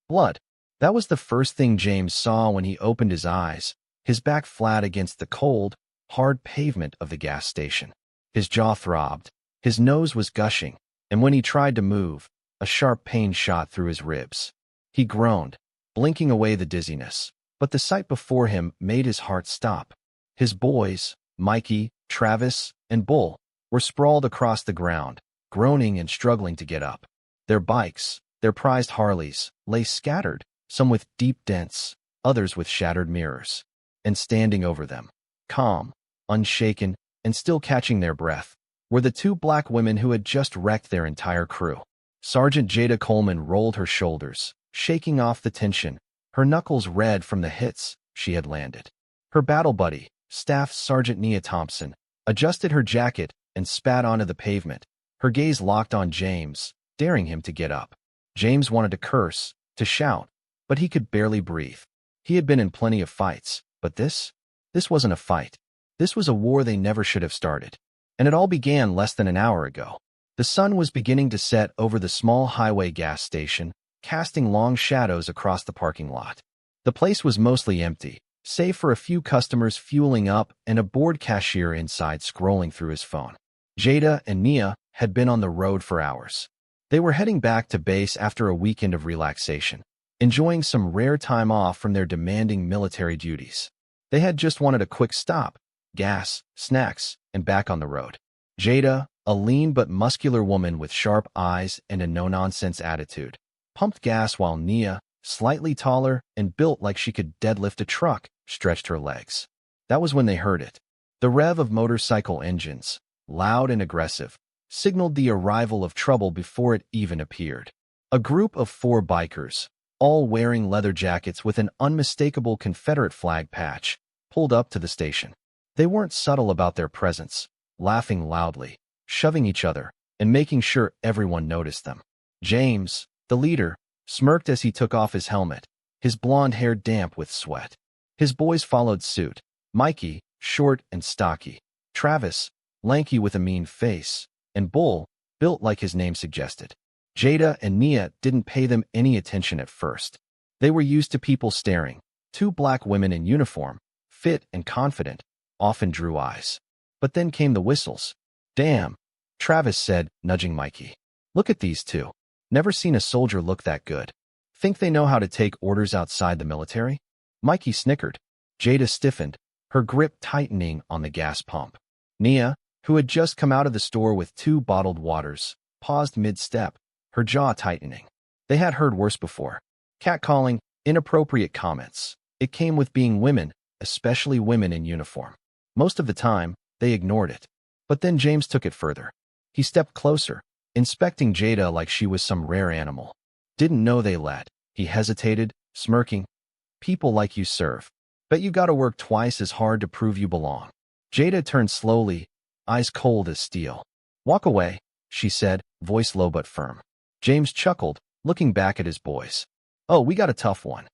Blood. That was the first thing James saw when he opened his eyes, his back flat against the cold, hard pavement of the gas station. His jaw throbbed, his nose was gushing, and when he tried to move, a sharp pain shot through his ribs. He groaned, blinking away the dizziness, but the sight before him made his heart stop. His boys, Mikey, Travis, and Bull, were sprawled across the ground, groaning and struggling to get up. Their bikes, their prized Harleys, lay scattered, some with deep dents, others with shattered mirrors. And standing over them, calm, unshaken, and still catching their breath, were the two black women who had just wrecked their entire crew. Sergeant Jada Coleman rolled her shoulders, shaking off the tension, her knuckles red from the hits she had landed. Her battle buddy, Staff Sergeant Nia Thompson, adjusted her jacket and spat onto the pavement, her gaze locked on James, daring him to get up. James wanted to curse, to shout, but he could barely breathe. He had been in plenty of fights, but this wasn't a fight. This was a war they never should have started. And it all began less than an hour ago. The sun was beginning to set over the small highway gas station, casting long shadows across the parking lot. The place was mostly empty, save for a few customers fueling up and a bored cashier inside scrolling through his phone. Jada and Nia had been on the road for hours. They were heading back to base after a weekend of relaxation, enjoying some rare time off from their demanding military duties. They had just wanted a quick stop, gas, snacks, and back on the road. Jada, a lean but muscular woman with sharp eyes and a no-nonsense attitude, pumped gas while Nia, slightly taller and built like she could deadlift a truck, stretched her legs. That was when they heard it. The rev of motorcycle engines, loud and aggressive, signaled the arrival of trouble before it even appeared. A group of 4 bikers, all wearing leather jackets with an unmistakable Confederate flag patch, pulled up to the station. They weren't subtle about their presence, laughing loudly, shoving each other, and making sure everyone noticed them. James, the leader, smirked as he took off his helmet, his blonde hair damp with sweat. His boys followed suit, Mikey, short and stocky, Travis, lanky with a mean face, and Bull, built like his name suggested. Jada and Nia didn't pay them any attention at first. They were used to people staring. 2 black women in uniform, fit and confident, often drew eyes. But then came the whistles. "Damn," Travis said, nudging Mikey. "Look at these 2. Never seen a soldier look that good. Think they know how to take orders outside the military?" Mikey snickered. Jada stiffened, her grip tightening on the gas pump. Nia, who had just come out of the store with 2 bottled waters, paused mid-step, her jaw tightening. They had heard worse before. Catcalling, inappropriate comments. It came with being women, especially women in uniform. Most of the time, they ignored it. But then James took it further. He stepped closer, inspecting Jada like she was some rare animal. "Didn't know they let." He hesitated, smirking. "People like you serve. Bet you gotta work twice as hard to prove you belong." Jada turned slowly, eyes cold as steel. "Walk away," she said, voice low but firm. James chuckled, looking back at his boys. "Oh, we got a tough one.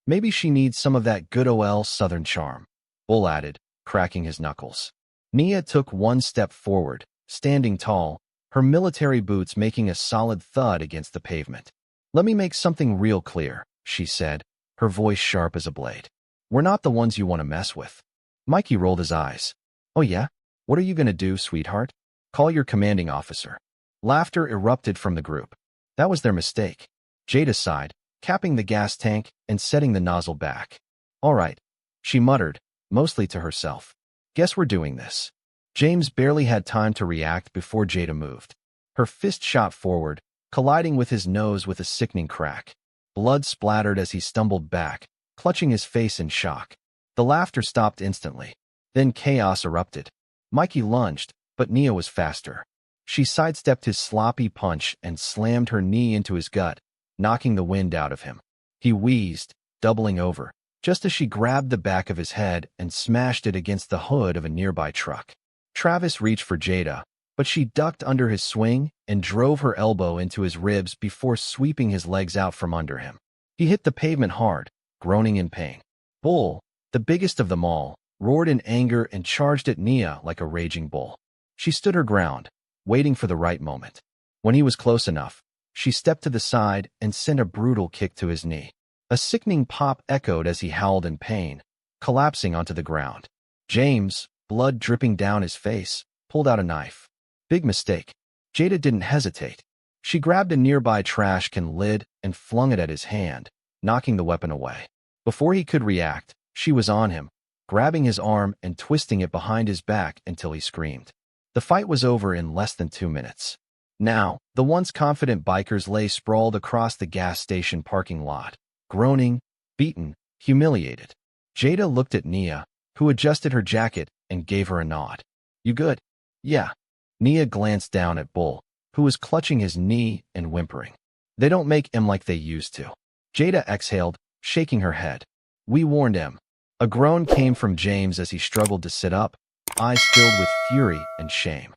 Maybe she needs some of that good ol' Southern charm," Bull added, cracking his knuckles. Nia took 1 step forward, standing tall, her military boots making a solid thud against the pavement. "Let me make something real clear," she said, her voice sharp as a blade. "We're not the ones you want to mess with." Mikey rolled his eyes. "Oh yeah? What are you gonna do, sweetheart? Call your commanding officer." Laughter erupted from the group. That was their mistake. Jada sighed, capping the gas tank and setting the nozzle back. "All right," she muttered, mostly to herself. "Guess we're doing this." James barely had time to react before Jada moved. Her fist shot forward, colliding with his nose with a sickening crack. Blood splattered as he stumbled back, clutching his face in shock. The laughter stopped instantly. Then chaos erupted. Mikey lunged, but Nia was faster. She sidestepped his sloppy punch and slammed her knee into his gut, knocking the wind out of him. He wheezed, doubling over, just as she grabbed the back of his head and smashed it against the hood of a nearby truck. Travis reached for Jada, but she ducked under his swing and drove her elbow into his ribs before sweeping his legs out from under him. He hit the pavement hard, groaning in pain. Bull, the biggest of them all, roared in anger and charged at Nia like a raging bull. She stood her ground, waiting for the right moment. When he was close enough, She stepped to the side and sent a brutal kick to his knee. A sickening pop echoed as he howled in pain, collapsing onto the ground. James, blood dripping down his face, pulled out a knife. Big mistake. Jada didn't hesitate. She grabbed a nearby trash can lid and flung it at his hand, knocking the weapon away. Before he could react, she was on him, grabbing his arm and twisting it behind his back until he screamed. The fight was over in less than 2 minutes. Now, the once confident bikers lay sprawled across the gas station parking lot, groaning, beaten, humiliated. Jada looked at Nia, who adjusted her jacket and gave her a nod. "You good?" "Yeah." Nia glanced down at Bull, who was clutching his knee and whimpering. "They don't make 'em like they used to." Jada exhaled, shaking her head. "We warned 'em." A groan came from James as he struggled to sit up, eyes filled with fury and shame.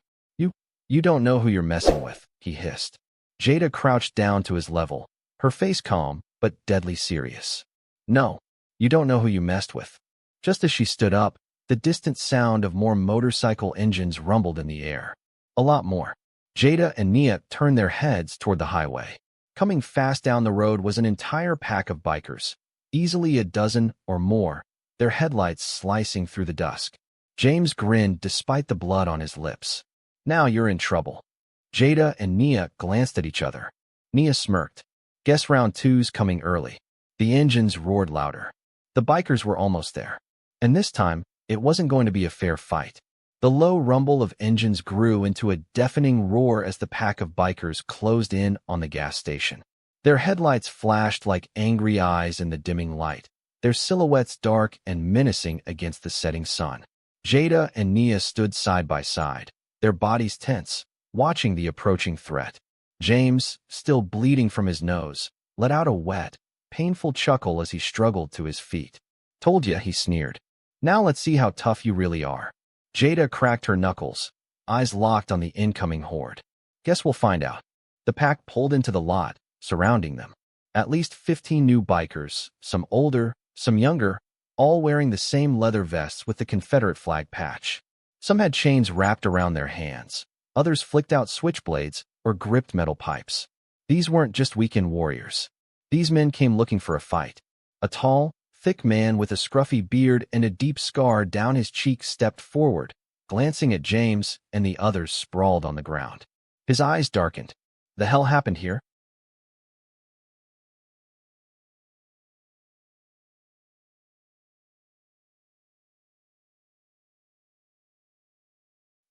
You don't know who you're messing with," he hissed. Jada crouched down to his level, her face calm but deadly serious. "No, you don't know who you messed with." Just as she stood up, the distant sound of more motorcycle engines rumbled in the air. A lot more. Jada and Nia turned their heads toward the highway. Coming fast down the road was an entire pack of bikers, easily a dozen or more, their headlights slicing through the dusk. James grinned despite the blood on his lips. "Now you're in trouble." Jada and Nia glanced at each other. Nia smirked. "Guess round two's coming early." The engines roared louder. The bikers were almost there. And this time, it wasn't going to be a fair fight. The low rumble of engines grew into a deafening roar as the pack of bikers closed in on the gas station. Their headlights flashed like angry eyes in the dimming light, their silhouettes dark and menacing against the setting sun. Jada and Nia stood side by side, their bodies tense, watching the approaching threat. James, still bleeding from his nose, let out a wet, painful chuckle as he struggled to his feet. "Told ya," he sneered. "Now let's see how tough you really are." Jada cracked her knuckles, eyes locked on the incoming horde. "Guess we'll find out." The pack pulled into the lot, surrounding them. At least 15 new bikers, some older, some younger, all wearing the same leather vests with the Confederate flag patch. Some had chains wrapped around their hands. Others flicked out switchblades or gripped metal pipes. These weren't just weekend warriors. These men came looking for a fight. A tall, thick man with a scruffy beard and a deep scar down his cheek stepped forward, glancing at James and the others sprawled on the ground. His eyes darkened. "The hell happened here?"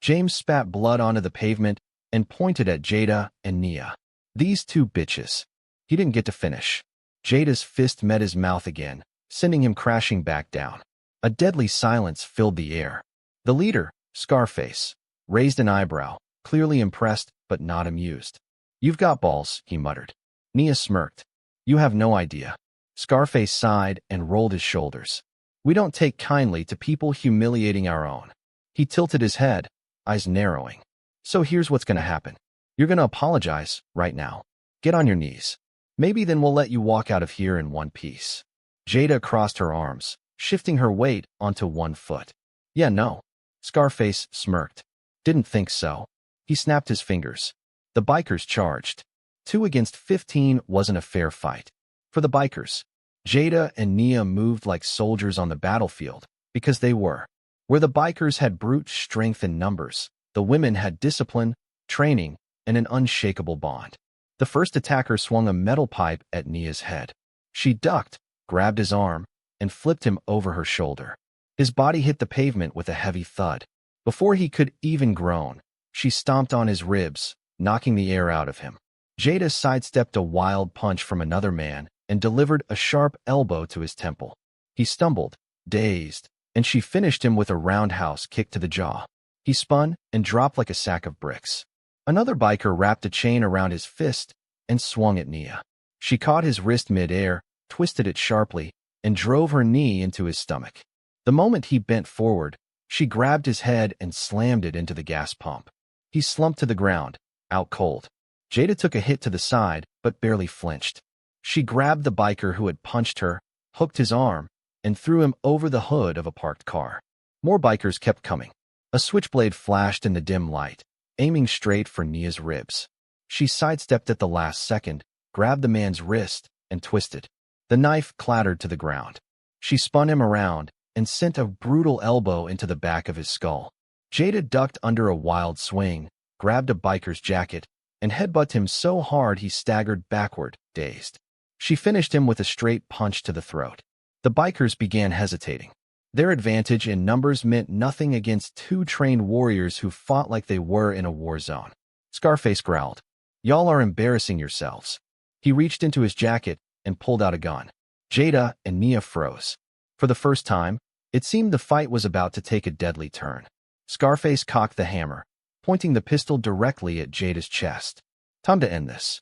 James spat blood onto the pavement and pointed at Jada and Nia. "These two bitches." He didn't get to finish. Jada's fist met his mouth again, sending him crashing back down. A deadly silence filled the air. The leader, Scarface, raised an eyebrow, clearly impressed but not amused. "You've got balls," he muttered. Nia smirked. "You have no idea." Scarface sighed and rolled his shoulders. "We don't take kindly to people humiliating our own." He tilted his head, eyes narrowing. "So here's what's going to happen. You're going to apologize, right now. Get on your knees. Maybe then we'll let you walk out of here in one piece." Jada crossed her arms, shifting her weight onto one foot. "Yeah, no." Scarface smirked. "Didn't think so." He snapped his fingers. The bikers charged. 2 against 15 wasn't a fair fight. For the bikers, Jada and Nia moved like soldiers on the battlefield, because they were. Where the bikers had brute strength in numbers, the women had discipline, training, and an unshakable bond. The first attacker swung a metal pipe at Nia's head. She ducked, grabbed his arm, and flipped him over her shoulder. His body hit the pavement with a heavy thud. Before he could even groan, she stomped on his ribs, knocking the air out of him. Jada sidestepped a wild punch from another man and delivered a sharp elbow to his temple. He stumbled, dazed, and she finished him with a roundhouse kick to the jaw. He spun and dropped like a sack of bricks. Another biker wrapped a chain around his fist and swung at Nia. She caught his wrist mid-air, twisted it sharply, and drove her knee into his stomach. The moment he bent forward, she grabbed his head and slammed it into the gas pump. He slumped to the ground, out cold. Jada took a hit to the side, but barely flinched. She grabbed the biker who had punched her, hooked his arm, and threw him over the hood of a parked car. More bikers kept coming. A switchblade flashed in the dim light, aiming straight for Nia's ribs. She sidestepped at the last second, grabbed the man's wrist, and twisted. The knife clattered to the ground. She spun him around and sent a brutal elbow into the back of his skull. Jada ducked under a wild swing, grabbed a biker's jacket, and headbutted him so hard he staggered backward, dazed. She finished him with a straight punch to the throat. The bikers began hesitating. Their advantage in numbers meant nothing against two trained warriors who fought like they were in a war zone. Scarface growled, "Y'all are embarrassing yourselves." He reached into his jacket and pulled out a gun. Jada and Nia froze. For the first time, it seemed the fight was about to take a deadly turn. Scarface cocked the hammer, pointing the pistol directly at Jada's chest. Time to end this.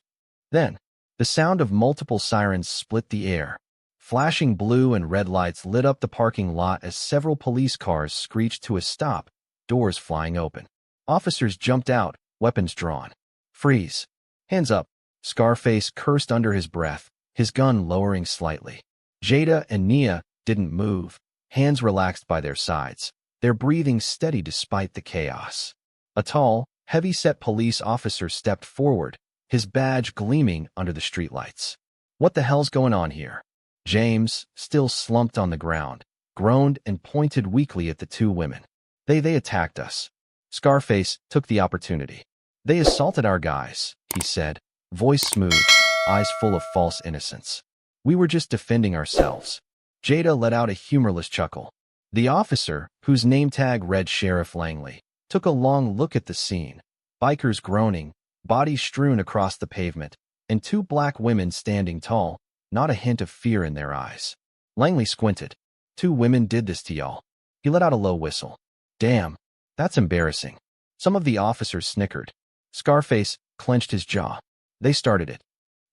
Then, the sound of multiple sirens split the air. Flashing blue and red lights lit up the parking lot as several police cars screeched to a stop, doors flying open. Officers jumped out, weapons drawn. "Freeze. Hands up." Scarface cursed under his breath, his gun lowering slightly. Jada and Nia didn't move, hands relaxed by their sides, their breathing steady despite the chaos. A tall, heavy-set police officer stepped forward, his badge gleaming under the streetlights. "What the hell's going on here?" James, still slumped on the ground, groaned and pointed weakly at the two women. They attacked us." Scarface took the opportunity. "They assaulted our guys," he said, voice smooth, eyes full of false innocence. "We were just defending ourselves." Jada let out a humorless chuckle. The officer, whose name tag read Sheriff Langley, took a long look at the scene. Bikers groaning, bodies strewn across the pavement, and two black women standing tall, not a hint of fear in their eyes. Langley squinted. "Two women did this to y'all." He let out a low whistle. "Damn, that's embarrassing." Some of the officers snickered. Scarface clenched his jaw. "They started it."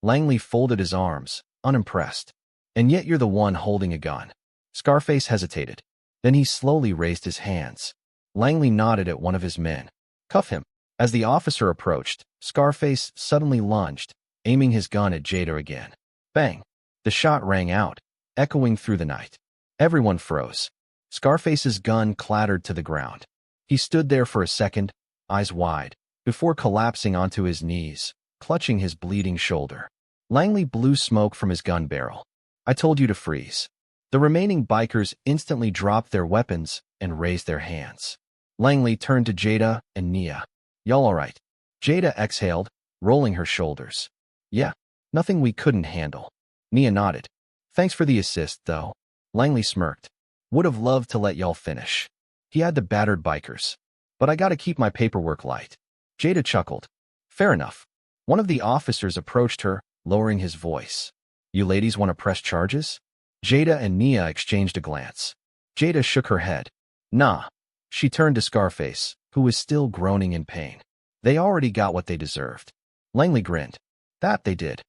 Langley folded his arms, unimpressed. "And yet you're the one holding a gun." Scarface hesitated. Then he slowly raised his hands. Langley nodded at one of his men. "Cuff him." As the officer approached, Scarface suddenly lunged, aiming his gun at Jada again. Bang! The shot rang out, echoing through the night. Everyone froze. Scarface's gun clattered to the ground. He stood there for a second, eyes wide, before collapsing onto his knees, clutching his bleeding shoulder. Langley blew smoke from his gun barrel. "I told you to freeze." The remaining bikers instantly dropped their weapons and raised their hands. Langley turned to Jada and Nia. "Y'all all right?" Jada exhaled, rolling her shoulders. "Yeah, nothing we couldn't handle." Nia nodded. "Thanks for the assist, though." Langley smirked. "Would have loved to let y'all finish." He had the battered bikers. "But I gotta keep my paperwork light." Jada chuckled. "Fair enough." One of the officers approached her, lowering his voice. "You ladies want to press charges?" Jada and Nia exchanged a glance. Jada shook her head. "Nah." She turned to Scarface, who was still groaning in pain. "They already got what they deserved." Langley grinned. "That they did."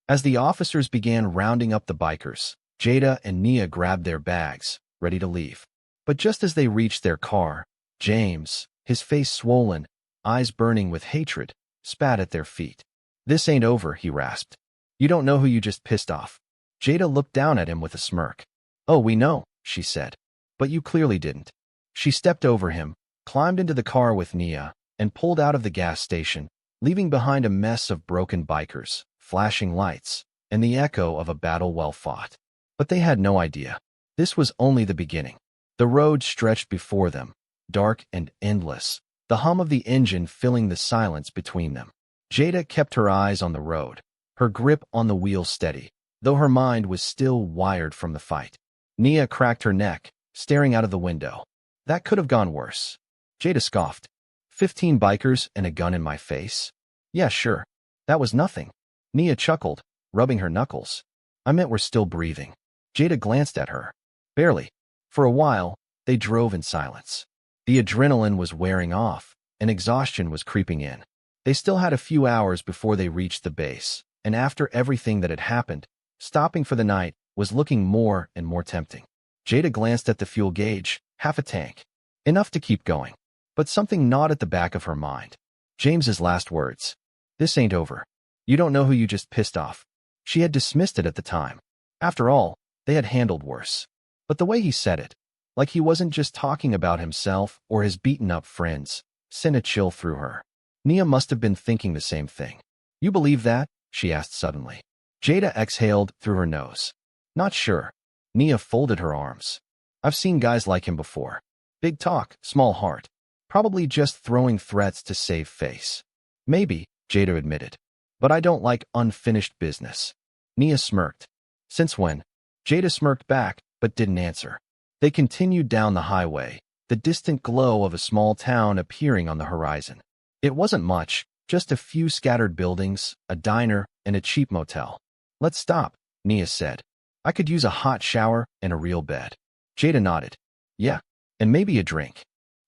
As the officers began rounding up the bikers, Jada and Nia grabbed their bags, ready to leave. But just as they reached their car, James, his face swollen, eyes burning with hatred, spat at their feet. "This ain't over," he rasped. "You don't know who you just pissed off." Jada looked down at him with a smirk. "Oh, we know," she said. "But you clearly didn't." She stepped over him, climbed into the car with Nia, and pulled out of the gas station, leaving behind a mess of broken bikers, flashing lights, and the echo of a battle well fought. But they had no idea. This was only the beginning. The road stretched before them, dark and endless, the hum of the engine filling the silence between them. Jada kept her eyes on the road, her grip on the wheel steady, though her mind was still wired from the fight. Nia cracked her neck, staring out of the window. "That could have gone worse." Jada scoffed. 15 bikers and a gun in my face? Yeah, sure. That was nothing." Nia chuckled, rubbing her knuckles. "I meant we're still breathing." Jada glanced at her. "Barely." For a while, they drove in silence. The adrenaline was wearing off, and exhaustion was creeping in. They still had a few hours before they reached the base, and after everything that had happened, stopping for the night was looking more and more tempting. Jada glanced at the fuel gauge, half a tank. Enough to keep going. But something gnawed at the back of her mind. James's last words. "This ain't over. You don't know who you just pissed off." She had dismissed it at the time. After all, they had handled worse. But the way he said it, like he wasn't just talking about himself or his beaten-up friends, sent a chill through her. Nia must have been thinking the same thing. You believe that? She asked suddenly. Jada exhaled through her nose. Not sure. Nia folded her arms. I've seen guys like him before. Big talk, small heart. Probably just throwing threats to save face. Maybe, Jada admitted. But I don't like unfinished business. Nia smirked. Since when? Jada smirked back, but didn't answer. They continued down the highway, the distant glow of a small town appearing on the horizon. It wasn't much, just a few scattered buildings, a diner, and a cheap motel. Let's stop, Nia said. I could use a hot shower and a real bed. Jada nodded. Yeah, and maybe a drink.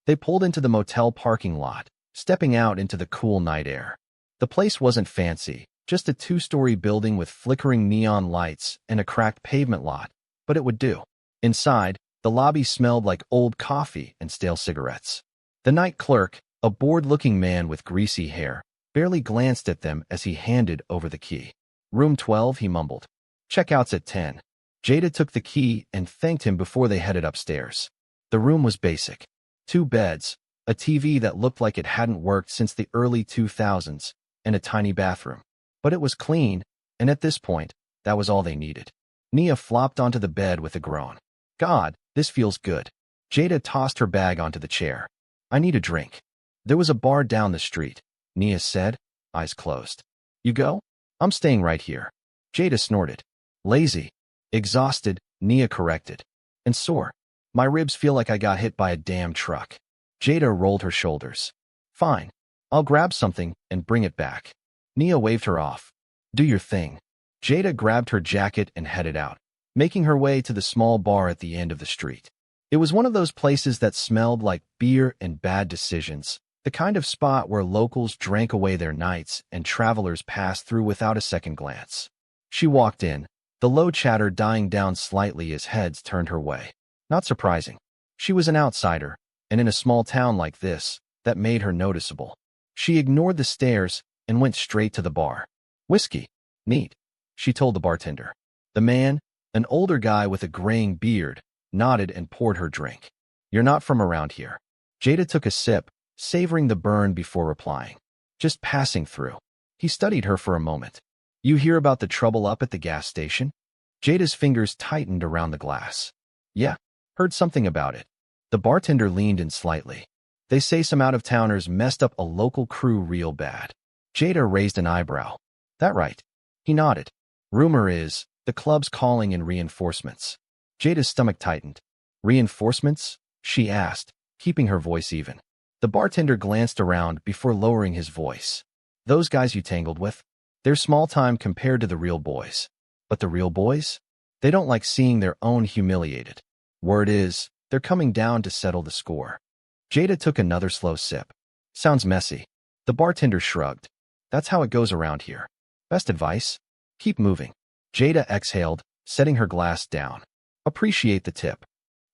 They pulled into the motel parking lot, stepping out into the cool night air. The place wasn't fancy, just a two-story building with flickering neon lights and a cracked pavement lot, but it would do. Inside, the lobby smelled like old coffee and stale cigarettes. The night clerk, a bored-looking man with greasy hair, barely glanced at them as he handed over the key. Room 12, he mumbled. Checkout's at 10. Jada took the key and thanked him before they headed upstairs. The room was basic. 2 beds, a TV that looked like it hadn't worked since the early 2000s, and a tiny bathroom. But it was clean, and at this point, that was all they needed. Nia flopped onto the bed with a groan. God, this feels good. Jada tossed her bag onto the chair. I need a drink. There was a bar down the street, Nia said, eyes closed. You go? I'm staying right here. Jada snorted. Lazy. Exhausted, Nia corrected. And sore. My ribs feel like I got hit by a damn truck. Jada rolled her shoulders. Fine. I'll grab something and bring it back. Nia waved her off. Do your thing. Jada grabbed her jacket and headed out, making her way to the small bar at the end of the street. It was one of those places that smelled like beer and bad decisions, the kind of spot where locals drank away their nights and travelers passed through without a second glance. She walked in, the low chatter dying down slightly as heads turned her way. Not surprising. She was an outsider, and in a small town like this, that made her noticeable. She ignored the stares and went straight to the bar. Whiskey. Neat, she told the bartender. The man, an older guy with a graying beard, nodded and poured her drink. You're not from around here. Jada took a sip, savoring the burn before replying. Just passing through. He studied her for a moment. You hear about the trouble up at the gas station? Jada's fingers tightened around the glass. Yeah, heard something about it. The bartender leaned in slightly. They say some out-of-towners messed up a local crew real bad. Jada raised an eyebrow. That right? He nodded. Rumor is, the club's calling in reinforcements. Jada's stomach tightened. Reinforcements? She asked, keeping her voice even. The bartender glanced around before lowering his voice. Those guys you tangled with? They're small time compared to the real boys. But the real boys? They don't like seeing their own humiliated. Word is, they're coming down to settle the score. Jada took another slow sip. Sounds messy. The bartender shrugged. That's how it goes around here. Best advice? Keep moving. Jada exhaled, setting her glass down. Appreciate the tip.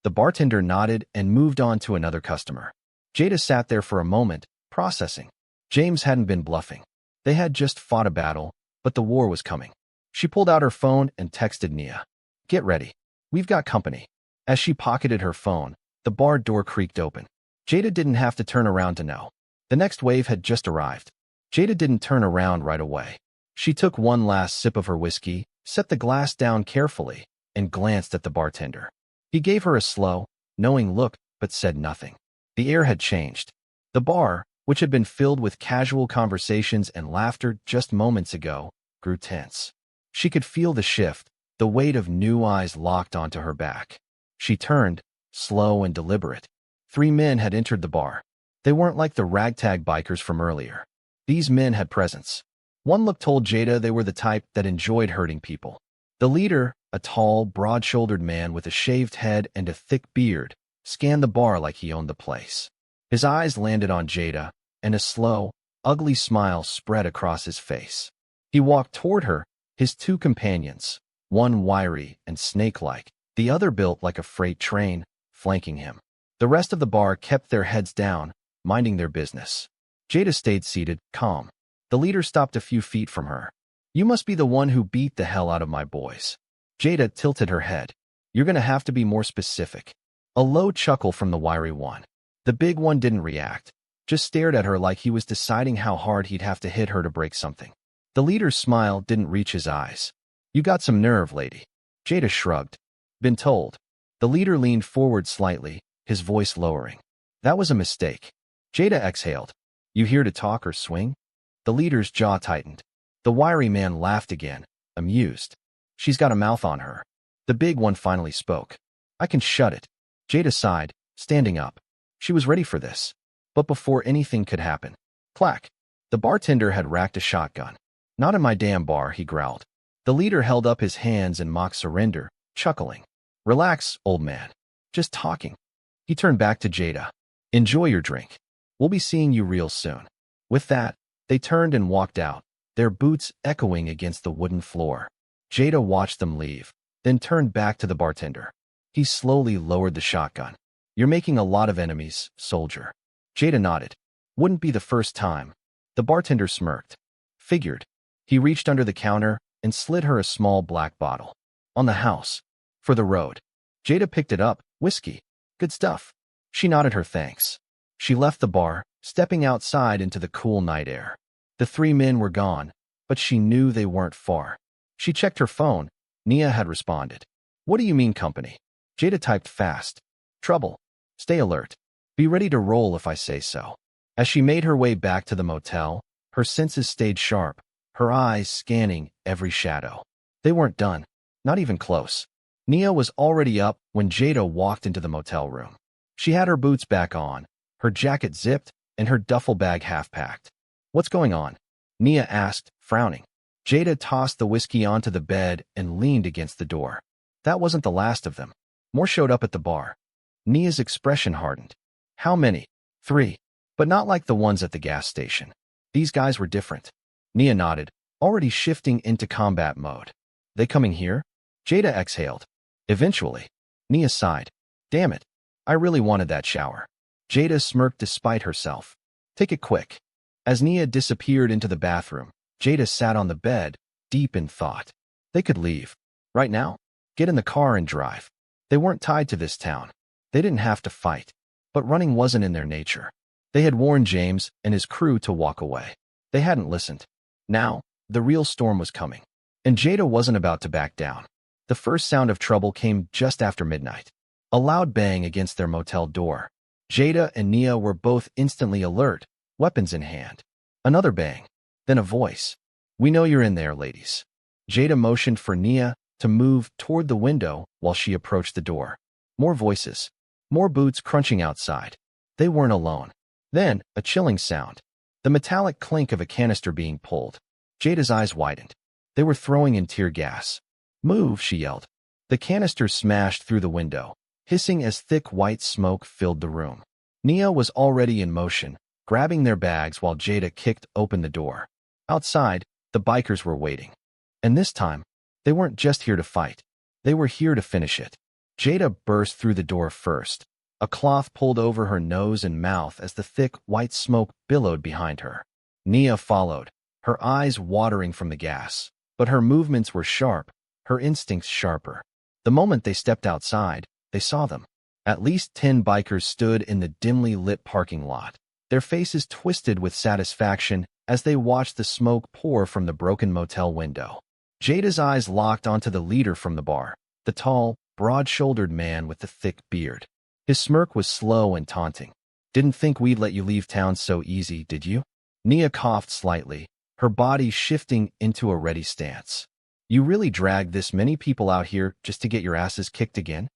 The bartender nodded and moved on to another customer. Jada sat there for a moment, processing. James hadn't been bluffing. They had just fought a battle, but the war was coming. She pulled out her phone and texted Nia. Get ready. We've got company. As she pocketed her phone, the bar door creaked open. Jada didn't have to turn around to know. The next wave had just arrived. Jada didn't turn around right away. She took one last sip of her whiskey, set the glass down carefully, and glanced at the bartender. He gave her a slow, knowing look, but said nothing. The air had changed. The bar, which had been filled with casual conversations and laughter just moments ago, grew tense. She could feel the shift, the weight of new eyes locked onto her back. She turned, slow and deliberate. 3 men had entered the bar. They weren't like the ragtag bikers from earlier. These men had presence. One look told Jada they were the type that enjoyed hurting people. The leader, a tall, broad-shouldered man with a shaved head and a thick beard, scanned the bar like he owned the place. His eyes landed on Jada, and a slow, ugly smile spread across his face. He walked toward her, his 2 companions, one wiry and snake-like, the other built like a freight train, flanking him. The rest of the bar kept their heads down, minding their business. Jada stayed seated, calm. The leader stopped a few feet from her. You must be the one who beat the hell out of my boys. Jada tilted her head. You're gonna have to be more specific. A low chuckle from the wiry one. The big one didn't react, just stared at her like he was deciding how hard he'd have to hit her to break something. The leader's smile didn't reach his eyes. You got some nerve, lady. Jada shrugged. Been told. The leader leaned forward slightly, his voice lowering. That was a mistake. Jada exhaled. You here to talk or swing? The leader's jaw tightened. The wiry man laughed again, amused. She's got a mouth on her. The big one finally spoke. I can shut it. Jada sighed, standing up. She was ready for this. But before anything could happen, clack. The bartender had racked a shotgun. Not in my damn bar, he growled. The leader held up his hands in mock surrender, chuckling. Relax, old man. Just talking. He turned back to Jada. Enjoy your drink. We'll be seeing you real soon. With that, they turned and walked out, their boots echoing against the wooden floor. Jada watched them leave, then turned back to the bartender. He slowly lowered the shotgun. You're making a lot of enemies, soldier. Jada nodded. Wouldn't be the first time. The bartender smirked. Figured. He reached under the counter and slid her a small black bottle. On the house. For the road. Jada picked it up. Whiskey. Good stuff. She nodded her thanks. She left the bar, stepping outside into the cool night air. The three men were gone, but she knew they weren't far. She checked her phone. Nia had responded. What do you mean, company? Jada typed fast. Trouble. Stay alert. Be ready to roll if I say so. As she made her way back to the motel, her senses stayed sharp, her eyes scanning every shadow. They weren't done. Not even close. Nia was already up when Jada walked into the motel room. She had her boots back on, her jacket zipped, and her duffel bag half-packed. What's going on? Nia asked, frowning. Jada tossed the whiskey onto the bed and leaned against the door. That wasn't the last of them. More showed up at the bar. Nia's expression hardened. How many? 3. But not like the ones at the gas station. These guys were different. Nia nodded, already shifting into combat mode. They coming here? Jada exhaled. Eventually. Nia sighed. Damn it. I really wanted that shower. Jada smirked despite herself. Take it quick. As Nia disappeared into the bathroom, Jada sat on the bed, deep in thought. They could leave. Right now? Get in the car and drive. They weren't tied to this town. They didn't have to fight. But running wasn't in their nature. They had warned James and his crew to walk away. They hadn't listened. Now, the real storm was coming. And Jada wasn't about to back down. The first sound of trouble came just after midnight. A loud bang against their motel door. Jada and Nia were both instantly alert, weapons in hand. Another bang. Then a voice. We know you're in there, ladies. Jada motioned for Nia to move toward the window while she approached the door. More voices. More boots crunching outside. They weren't alone. Then, a chilling sound. The metallic clink of a canister being pulled. Jada's eyes widened. They were throwing in tear gas. Move, she yelled. The canister smashed through the window, hissing as thick white smoke filled the room. Nia was already in motion, grabbing their bags while Jada kicked open the door. Outside, the bikers were waiting. And this time, they weren't just here to fight. They were here to finish it. Jada burst through the door first. A cloth pulled over her nose and mouth as the thick, white smoke billowed behind her. Nia followed, her eyes watering from the gas. But her movements were sharp, her instincts sharper. The moment they stepped outside, they saw them. At least 10 bikers stood in the dimly lit parking lot, their faces twisted with satisfaction as they watched the smoke pour from the broken motel window. Jada's eyes locked onto the leader from the bar, the tall, broad-shouldered man with the thick beard. His smirk was slow and taunting. Didn't think we'd let you leave town so easy, did you? Nia coughed slightly, her body shifting into a ready stance. You really dragged this many people out here just to get your asses kicked again?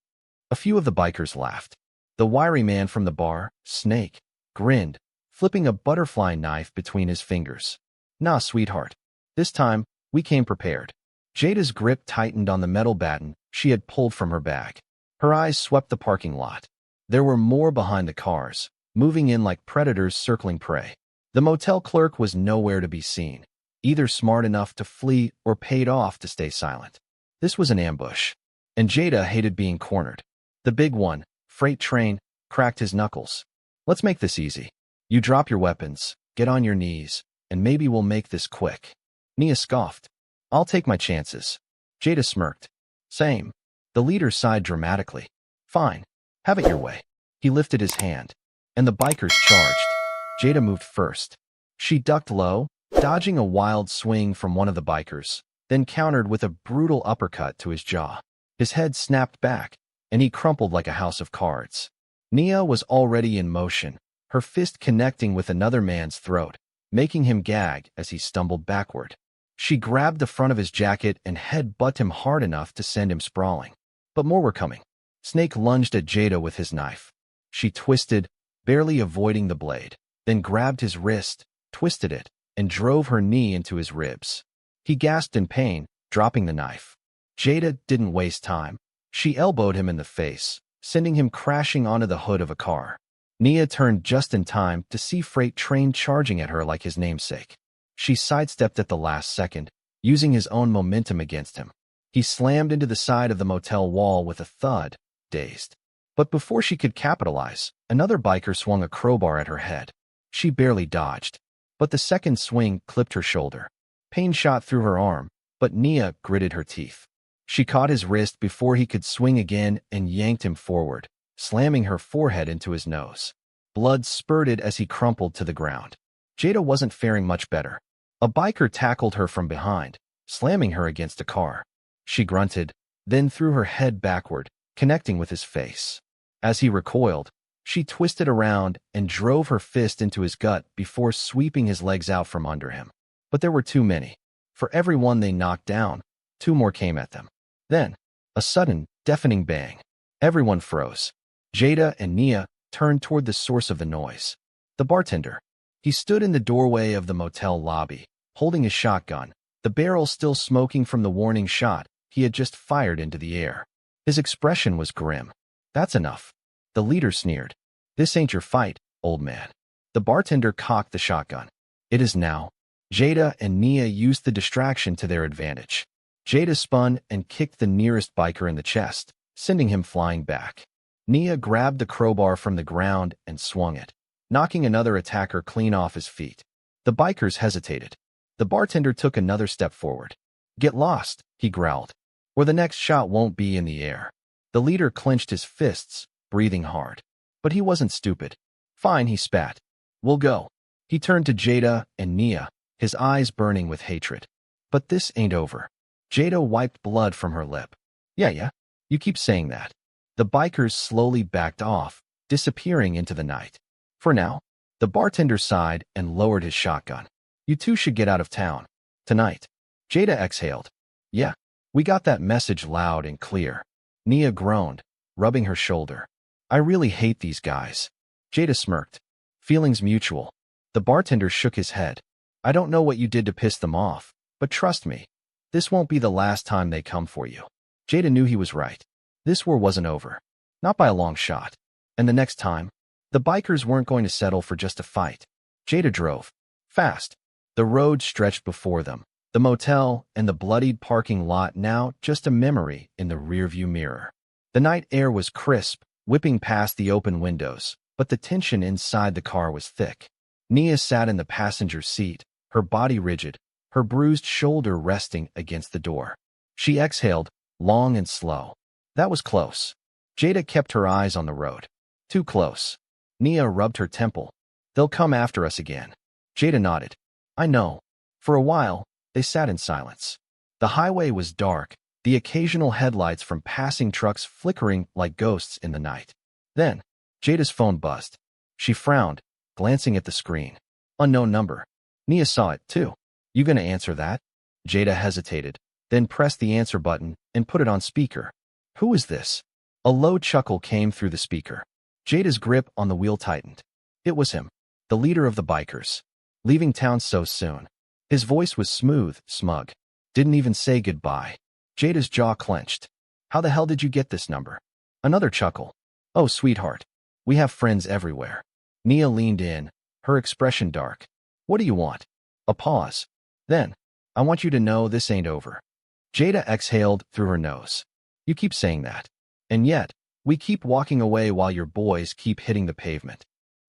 A few of the bikers laughed. The wiry man from the bar, Snake, grinned, flipping a butterfly knife between his fingers. Nah, sweetheart. This time, we came prepared. Jada's grip tightened on the metal baton she had pulled from her bag. Her eyes swept the parking lot. There were more behind the cars, moving in like predators circling prey. The motel clerk was nowhere to be seen, either smart enough to flee or paid off to stay silent. This was an ambush, and Jada hated being cornered. The big one, Freight Train, cracked his knuckles. Let's make this easy. You drop your weapons, get on your knees, and maybe we'll make this quick. Nia scoffed. I'll take my chances. Jada smirked. Same. The leader sighed dramatically. Fine. Have it your way. He lifted his hand, and the bikers charged. Jada moved first. She ducked low, dodging a wild swing from one of the bikers, then countered with a brutal uppercut to his jaw. His head snapped back, and he crumpled like a house of cards. Nia was already in motion, her fist connecting with another man's throat, making him gag as he stumbled backward. She grabbed the front of his jacket and head-butted him hard enough to send him sprawling. But more were coming. Snake lunged at Jada with his knife. She twisted, barely avoiding the blade, then grabbed his wrist, twisted it, and drove her knee into his ribs. He gasped in pain, dropping the knife. Jada didn't waste time. She elbowed him in the face, sending him crashing onto the hood of a car. Nia turned just in time to see Freight Train charging at her like his namesake. She sidestepped at the last second, using his own momentum against him. He slammed into the side of the motel wall with a thud, dazed. But before she could capitalize, another biker swung a crowbar at her head. She barely dodged, but the second swing clipped her shoulder. Pain shot through her arm, but Nia gritted her teeth. She caught his wrist before he could swing again and yanked him forward, slamming her forehead into his nose. Blood spurted as he crumpled to the ground. Jada wasn't faring much better. A biker tackled her from behind, slamming her against a car. She grunted, then threw her head backward, connecting with his face. As he recoiled, she twisted around and drove her fist into his gut before sweeping his legs out from under him. But there were too many. For every one they knocked down, two more came at them. Then, a sudden, deafening bang. Everyone froze. Jada and Nia turned toward the source of the noise. The bartender. He stood in the doorway of the motel lobby, holding his shotgun, the barrel still smoking from the warning shot he had just fired into the air. His expression was grim. That's enough. The leader sneered. This ain't your fight, old man. The bartender cocked the shotgun. It is now. Jada and Nia used the distraction to their advantage. Jada spun and kicked the nearest biker in the chest, sending him flying back. Nia grabbed the crowbar from the ground and swung it, knocking another attacker clean off his feet. The bikers hesitated. The bartender took another step forward. Get lost, he growled, or the next shot won't be in the air. The leader clenched his fists, breathing hard. But he wasn't stupid. Fine, he spat. We'll go. He turned to Jada and Nia, his eyes burning with hatred. But this ain't over. Jada wiped blood from her lip. Yeah, you keep saying that. The bikers slowly backed off, disappearing into the night. For now, the bartender sighed and lowered his shotgun. You two should get out of town. Tonight. Jada exhaled. Yeah, we got that message loud and clear. Nia groaned, rubbing her shoulder. I really hate these guys. Jada smirked. Feelings mutual. The bartender shook his head. I don't know what you did to piss them off, but trust me, this won't be the last time they come for you. Jada knew he was right. This war wasn't over. Not by a long shot. And the next time, the bikers weren't going to settle for just a fight. Jada drove. Fast. The road stretched before them, the motel and the bloodied parking lot now just a memory in the rearview mirror. The night air was crisp, whipping past the open windows, but the tension inside the car was thick. Nia sat in the passenger seat, her body rigid, her bruised shoulder resting against the door. She exhaled, long and slow. That was close. Jada kept her eyes on the road. Too close. Nia rubbed her temple. They'll come after us again. Jada nodded. I know. For a while, they sat in silence. The highway was dark, the occasional headlights from passing trucks flickering like ghosts in the night. Then, Jada's phone buzzed. She frowned, glancing at the screen. Unknown number. Nia saw it, too. You gonna answer that? Jada hesitated, then pressed the answer button and put it on speaker. Who is this? A low chuckle came through the speaker. Jada's grip on the wheel tightened. It was him, the leader of the bikers. Leaving town so soon. His voice was smooth, smug. Didn't even say goodbye. Jada's jaw clenched. How the hell did you get this number? Another chuckle. Oh, sweetheart. We have friends everywhere. Nia leaned in, her expression dark. What do you want? A pause. Then, I want you to know this ain't over. Jada exhaled through her nose. You keep saying that. And yet, we keep walking away while your boys keep hitting the pavement.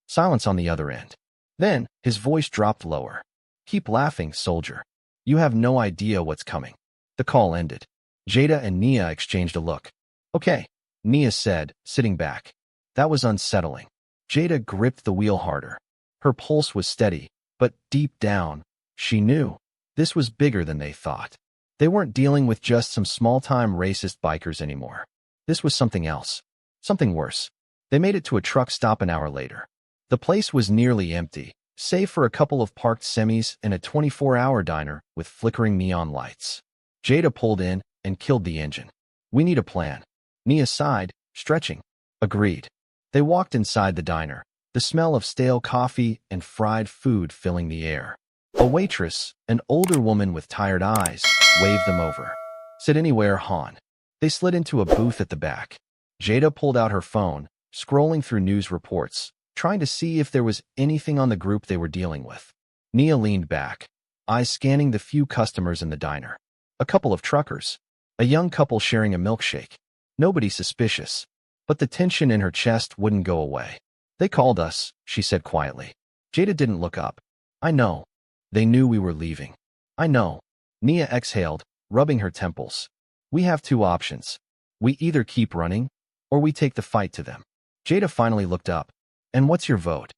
Silence on the other end. Then, his voice dropped lower. Keep laughing, soldier. You have no idea what's coming. The call ended. Jada and Nia exchanged a look. Okay, Nia said, sitting back. That was unsettling. Jada gripped the wheel harder. Her pulse was steady, but deep down, She knew. This was bigger than they thought. They weren't dealing with just some small-time racist bikers anymore. This was something else. Something worse. They made it to a truck stop an hour later. The place was nearly empty, save for a couple of parked semis and a 24-hour diner with flickering neon lights. Jada pulled in and killed the engine. We need a plan. Nia sighed, stretching. Agreed. They walked inside the diner, the smell of stale coffee and fried food filling the air. A waitress, an older woman with tired eyes, waved them over. Sit anywhere, Han. They slid into a booth at the back. Jada pulled out her phone, scrolling through news reports, trying to see if there was anything on the group they were dealing with. Nia leaned back, eyes scanning the few customers in the diner. A couple of truckers. A young couple sharing a milkshake. Nobody suspicious. But the tension in her chest wouldn't go away. They called us, she said quietly. Jada didn't look up. I know. They knew we were leaving. I know. Nia exhaled, rubbing her temples. We have two options. We either keep running, or we take the fight to them. Jada finally looked up. And what's your vote?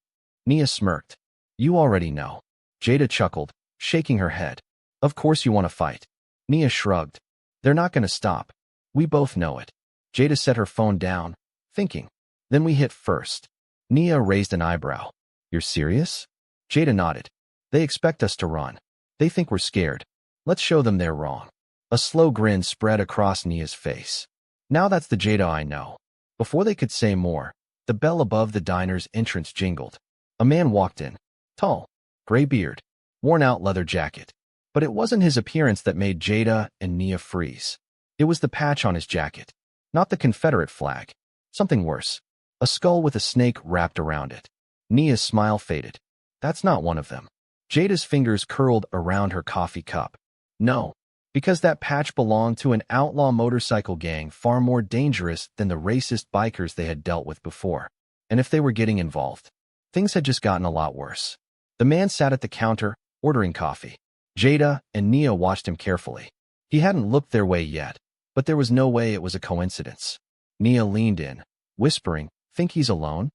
Nia smirked. You already know. Jada chuckled, shaking her head. Of course you want to fight. Nia shrugged. They're not going to stop. We both know it. Jada set her phone down, thinking. Then we hit first. Nia raised an eyebrow. You're serious? Jada nodded. They expect us to run. They think we're scared. Let's show them they're wrong. A slow grin spread across Nia's face. Now that's the Jada I know. Before they could say more, the bell above the diner's entrance jingled. A man walked in. Tall, gray beard, worn-out leather jacket. But it wasn't his appearance that made Jada and Nia freeze. It was the patch on his jacket. Not the Confederate flag. Something worse. A skull with a snake wrapped around it. Nia's smile faded. That's not one of them. Jada's fingers curled around her coffee cup. No, because that patch belonged to an outlaw motorcycle gang far more dangerous than the racist bikers they had dealt with before. And if they were getting involved, things had just gotten a lot worse. The man sat at the counter, ordering coffee. Jada and Nia watched him carefully. He hadn't looked their way yet, but there was no way it was a coincidence. Nia leaned in, whispering, Think he's alone?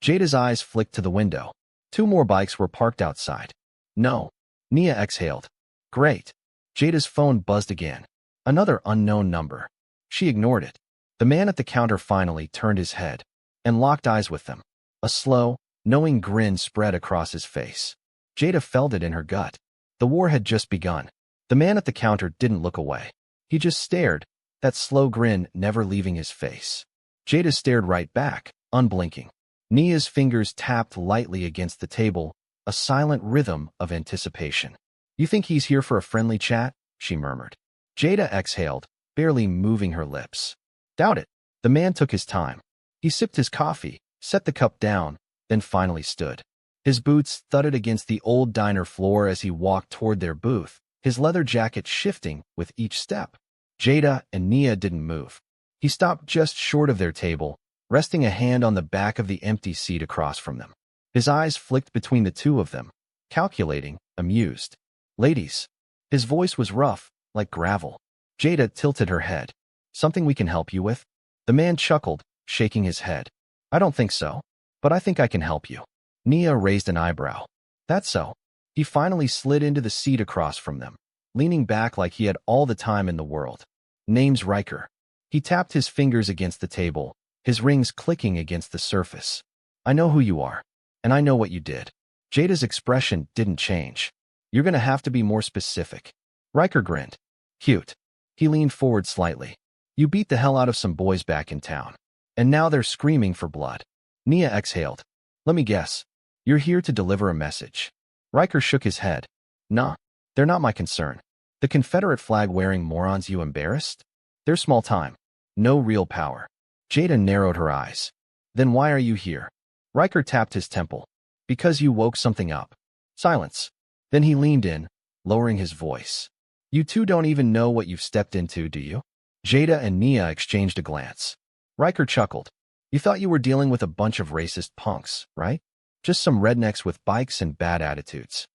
Jada's eyes flicked to the window. Two more bikes were parked outside. No. Nia exhaled. Great. Jada's phone buzzed again. Another unknown number. She ignored it. The man at the counter finally turned his head and locked eyes with them. A slow, knowing grin spread across his face. Jada felt it in her gut. The war had just begun. The man at the counter didn't look away. He just stared, that slow grin never leaving his face. Jada stared right back, unblinking. Nia's fingers tapped lightly against the table, a silent rhythm of anticipation. You think he's here for a friendly chat? She murmured. Jada exhaled, barely moving her lips. Doubt it. The man took his time. He sipped his coffee, set the cup down, then finally stood. His boots thudded against the old diner floor as he walked toward their booth, his leather jacket shifting with each step. Jada and Nia didn't move. He stopped just short of their table, resting a hand on the back of the empty seat across from them. His eyes flicked between the two of them, calculating, amused. Ladies. His voice was rough, like gravel. Jada tilted her head. Something we can help you with? The man chuckled, shaking his head. I don't think so, but I think I can help you. Nia raised an eyebrow. That's so. He finally slid into the seat across from them, leaning back like he had all the time in the world. Name's Riker. He tapped his fingers against the table, his rings clicking against the surface. I know who you are, and I know what you did. Jada's expression didn't change. You're gonna have to be more specific. Riker grinned. Cute. He leaned forward slightly. You beat the hell out of some boys back in town, and now they're screaming for blood. Nia exhaled. Let me guess. You're here to deliver a message. Riker shook his head. Nah, they're not my concern. The Confederate flag-wearing morons you embarrassed? They're small time. No real power. Jada narrowed her eyes. Then why are you here? Riker tapped his temple. Because you woke something up. Silence. Then he leaned in, lowering his voice. You two don't even know what you've stepped into, do you? Jada and Nia exchanged a glance. Riker chuckled. You thought you were dealing with a bunch of racist punks, right? Just some rednecks with bikes and bad attitudes.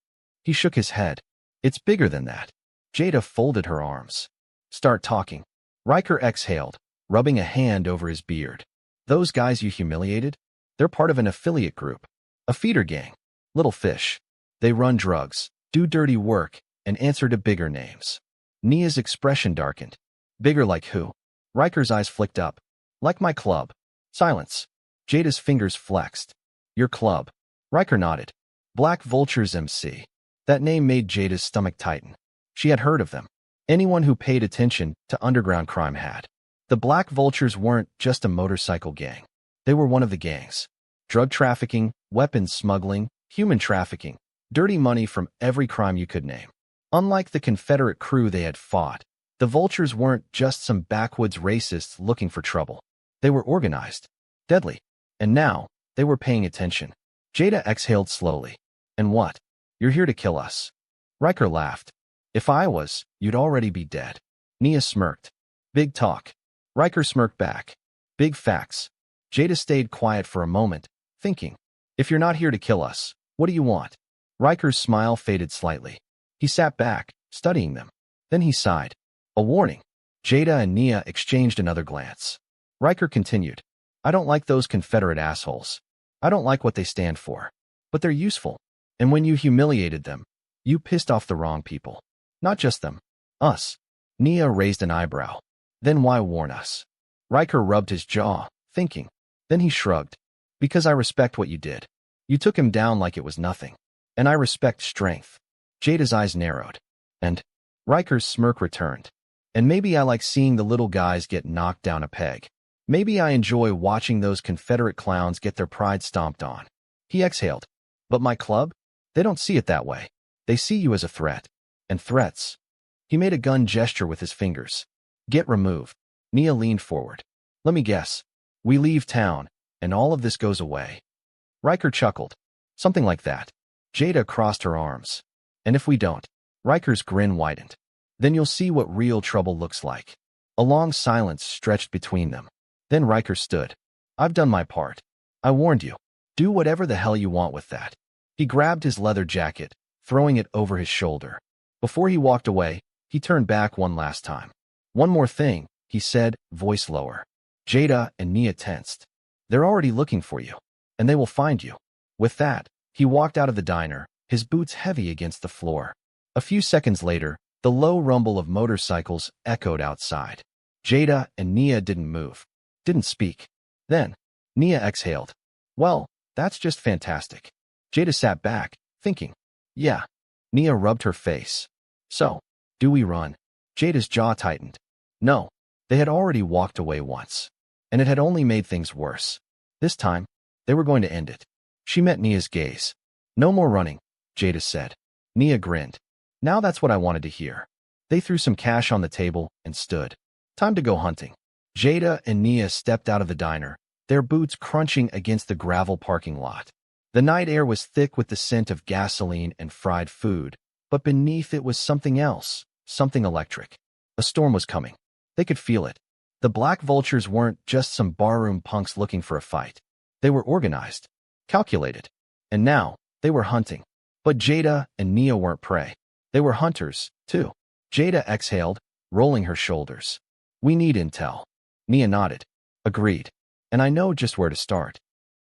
He shook his head. It's bigger than that. Jada folded her arms. Start talking. Riker exhaled, rubbing a hand over his beard. Those guys you humiliated? They're part of an affiliate group. A feeder gang. Little fish. They run drugs, do dirty work, and answer to bigger names. Nia's expression darkened. Bigger like who? Riker's eyes flicked up. Like my club. Silence. Jada's fingers flexed. Your club. Riker nodded. Black Vultures MC. That name made Jada's stomach tighten. She had heard of them. Anyone who paid attention to underground crime had. The Black Vultures weren't just a motorcycle gang. They were one of the gangs. Drug trafficking, weapons smuggling, human trafficking, dirty money from every crime you could name. Unlike the Confederate crew they had fought, the Vultures weren't just some backwoods racists looking for trouble. They were organized, deadly, and now they were paying attention. Jada exhaled slowly. And what? You're here to kill us. Riker laughed. If I was, you'd already be dead. Nia smirked. Big talk. Riker smirked back. Big facts. Jada stayed quiet for a moment, thinking. If you're not here to kill us, what do you want? Riker's smile faded slightly. He sat back, studying them. Then he sighed. A warning. Jada and Nia exchanged another glance. Riker continued. I don't like those Confederate assholes. I don't like what they stand for. But they're useful. And when you humiliated them, you pissed off the wrong people. Not just them. Us. Nia raised an eyebrow. Then why warn us? Riker rubbed his jaw, thinking. Then he shrugged. Because I respect what you did. You took him down like it was nothing. And I respect strength. Jada's eyes narrowed. And Riker's smirk returned. And maybe I like seeing the little guys get knocked down a peg. Maybe I enjoy watching those Confederate clowns get their pride stomped on. He exhaled. But my club? They don't see it that way. They see you as a threat. And threats. He made a gun gesture with his fingers. Get removed. Nia leaned forward. Let me guess. We leave town, and all of this goes away. Riker chuckled. Something like that. Jada crossed her arms. And if we don't? Riker's grin widened. Then you'll see what real trouble looks like. A long silence stretched between them. Then Riker stood. I've done my part. I warned you. Do whatever the hell you want with that. He grabbed his leather jacket, throwing it over his shoulder. Before he walked away, he turned back one last time. One more thing, he said, voice lower. Jada and Nia tensed. They're already looking for you. And they will find you. With that, he walked out of the diner, his boots heavy against the floor. A few seconds later, the low rumble of motorcycles echoed outside. Jada and Nia didn't move. Didn't speak. Then, Nia exhaled. Well, that's just fantastic. Jada sat back, thinking. Yeah. Nia rubbed her face. So, do we run? Jada's jaw tightened. No. They had already walked away once. And it had only made things worse. This time, they were going to end it. She met Nia's gaze. No more running, Jada said. Nia grinned. Now that's what I wanted to hear. They threw some cash on the table and stood. Time to go hunting. Jada and Nia stepped out of the diner, their boots crunching against the gravel parking lot. The night air was thick with the scent of gasoline and fried food, but beneath it was something else, something electric. A storm was coming. They could feel it. The Black Vultures weren't just some barroom punks looking for a fight. They were organized, calculated. And now, they were hunting. But Jada and Nia weren't prey. They were hunters, too. Jada exhaled, rolling her shoulders. We need intel. Nia nodded. Agreed. And I know just where to start.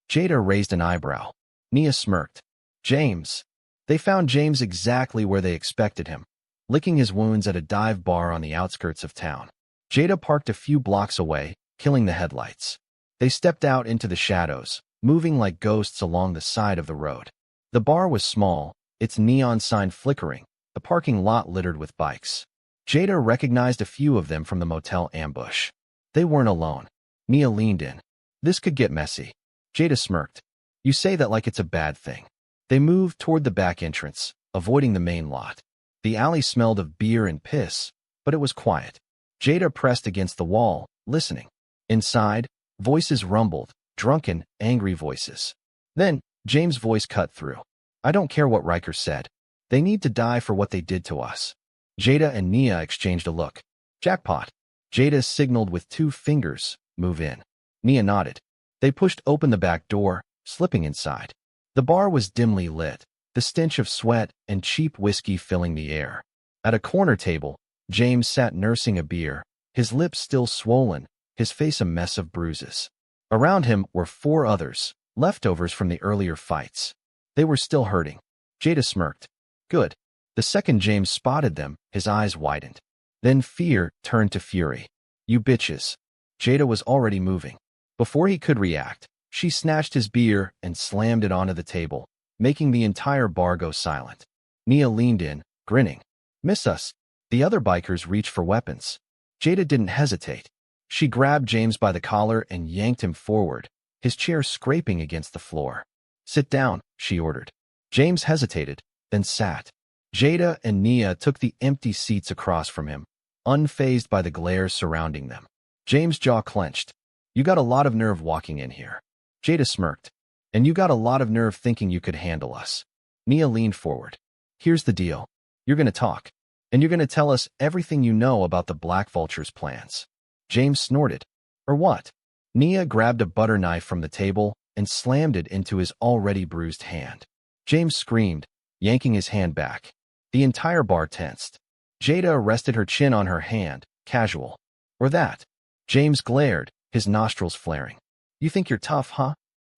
Jada raised an eyebrow. Nia smirked. James. They found James exactly where they expected him, licking his wounds at a dive bar on the outskirts of town. Jada parked a few blocks away, killing the headlights. They stepped out into the shadows, moving like ghosts along the side of the road. The bar was small, its neon sign flickering, the parking lot littered with bikes. Jada recognized a few of them from the motel ambush. They weren't alone. Nia leaned in. This could get messy. Jada smirked. You say that like it's a bad thing. They moved toward the back entrance, avoiding the main lot. The alley smelled of beer and piss, but it was quiet. Jada pressed against the wall, listening. Inside, voices rumbled, drunken, angry voices. Then, James' voice cut through. I don't care what Riker said. They need to die for what they did to us. Jada and Nia exchanged a look. Jackpot. Jada signaled with 2 fingers, move in. Nia nodded. They pushed open the back door, slipping inside. The bar was dimly lit, the stench of sweat and cheap whiskey filling the air. At a corner table, James sat nursing a beer, his lips still swollen, his face a mess of bruises. Around him were 4 others, leftovers from the earlier fights. They were still hurting. Jada smirked. Good. The second James spotted them, his eyes widened. Then fear turned to fury. You bitches. Jada was already moving. Before he could react, she snatched his beer and slammed it onto the table, making the entire bar go silent. Nia leaned in, grinning. Miss us. The other bikers reached for weapons. Jada didn't hesitate. She grabbed James by the collar and yanked him forward, his chair scraping against the floor. Sit down, she ordered. James hesitated, then sat. Jada and Nia took the empty seats across from him, unfazed by the glare surrounding them. James' jaw clenched. You got a lot of nerve walking in here. Jada smirked. And you got a lot of nerve thinking you could handle us. Nia leaned forward. Here's the deal. You're going to talk. And you're going to tell us everything you know about the Black Vulture's plans. James snorted. Or what? Nia grabbed a butter knife from the table and slammed it into his already bruised hand. James screamed, yanking his hand back. The entire bar tensed. Jada rested her chin on her hand, casual. Or that. James glared, his nostrils flaring. You think you're tough, huh?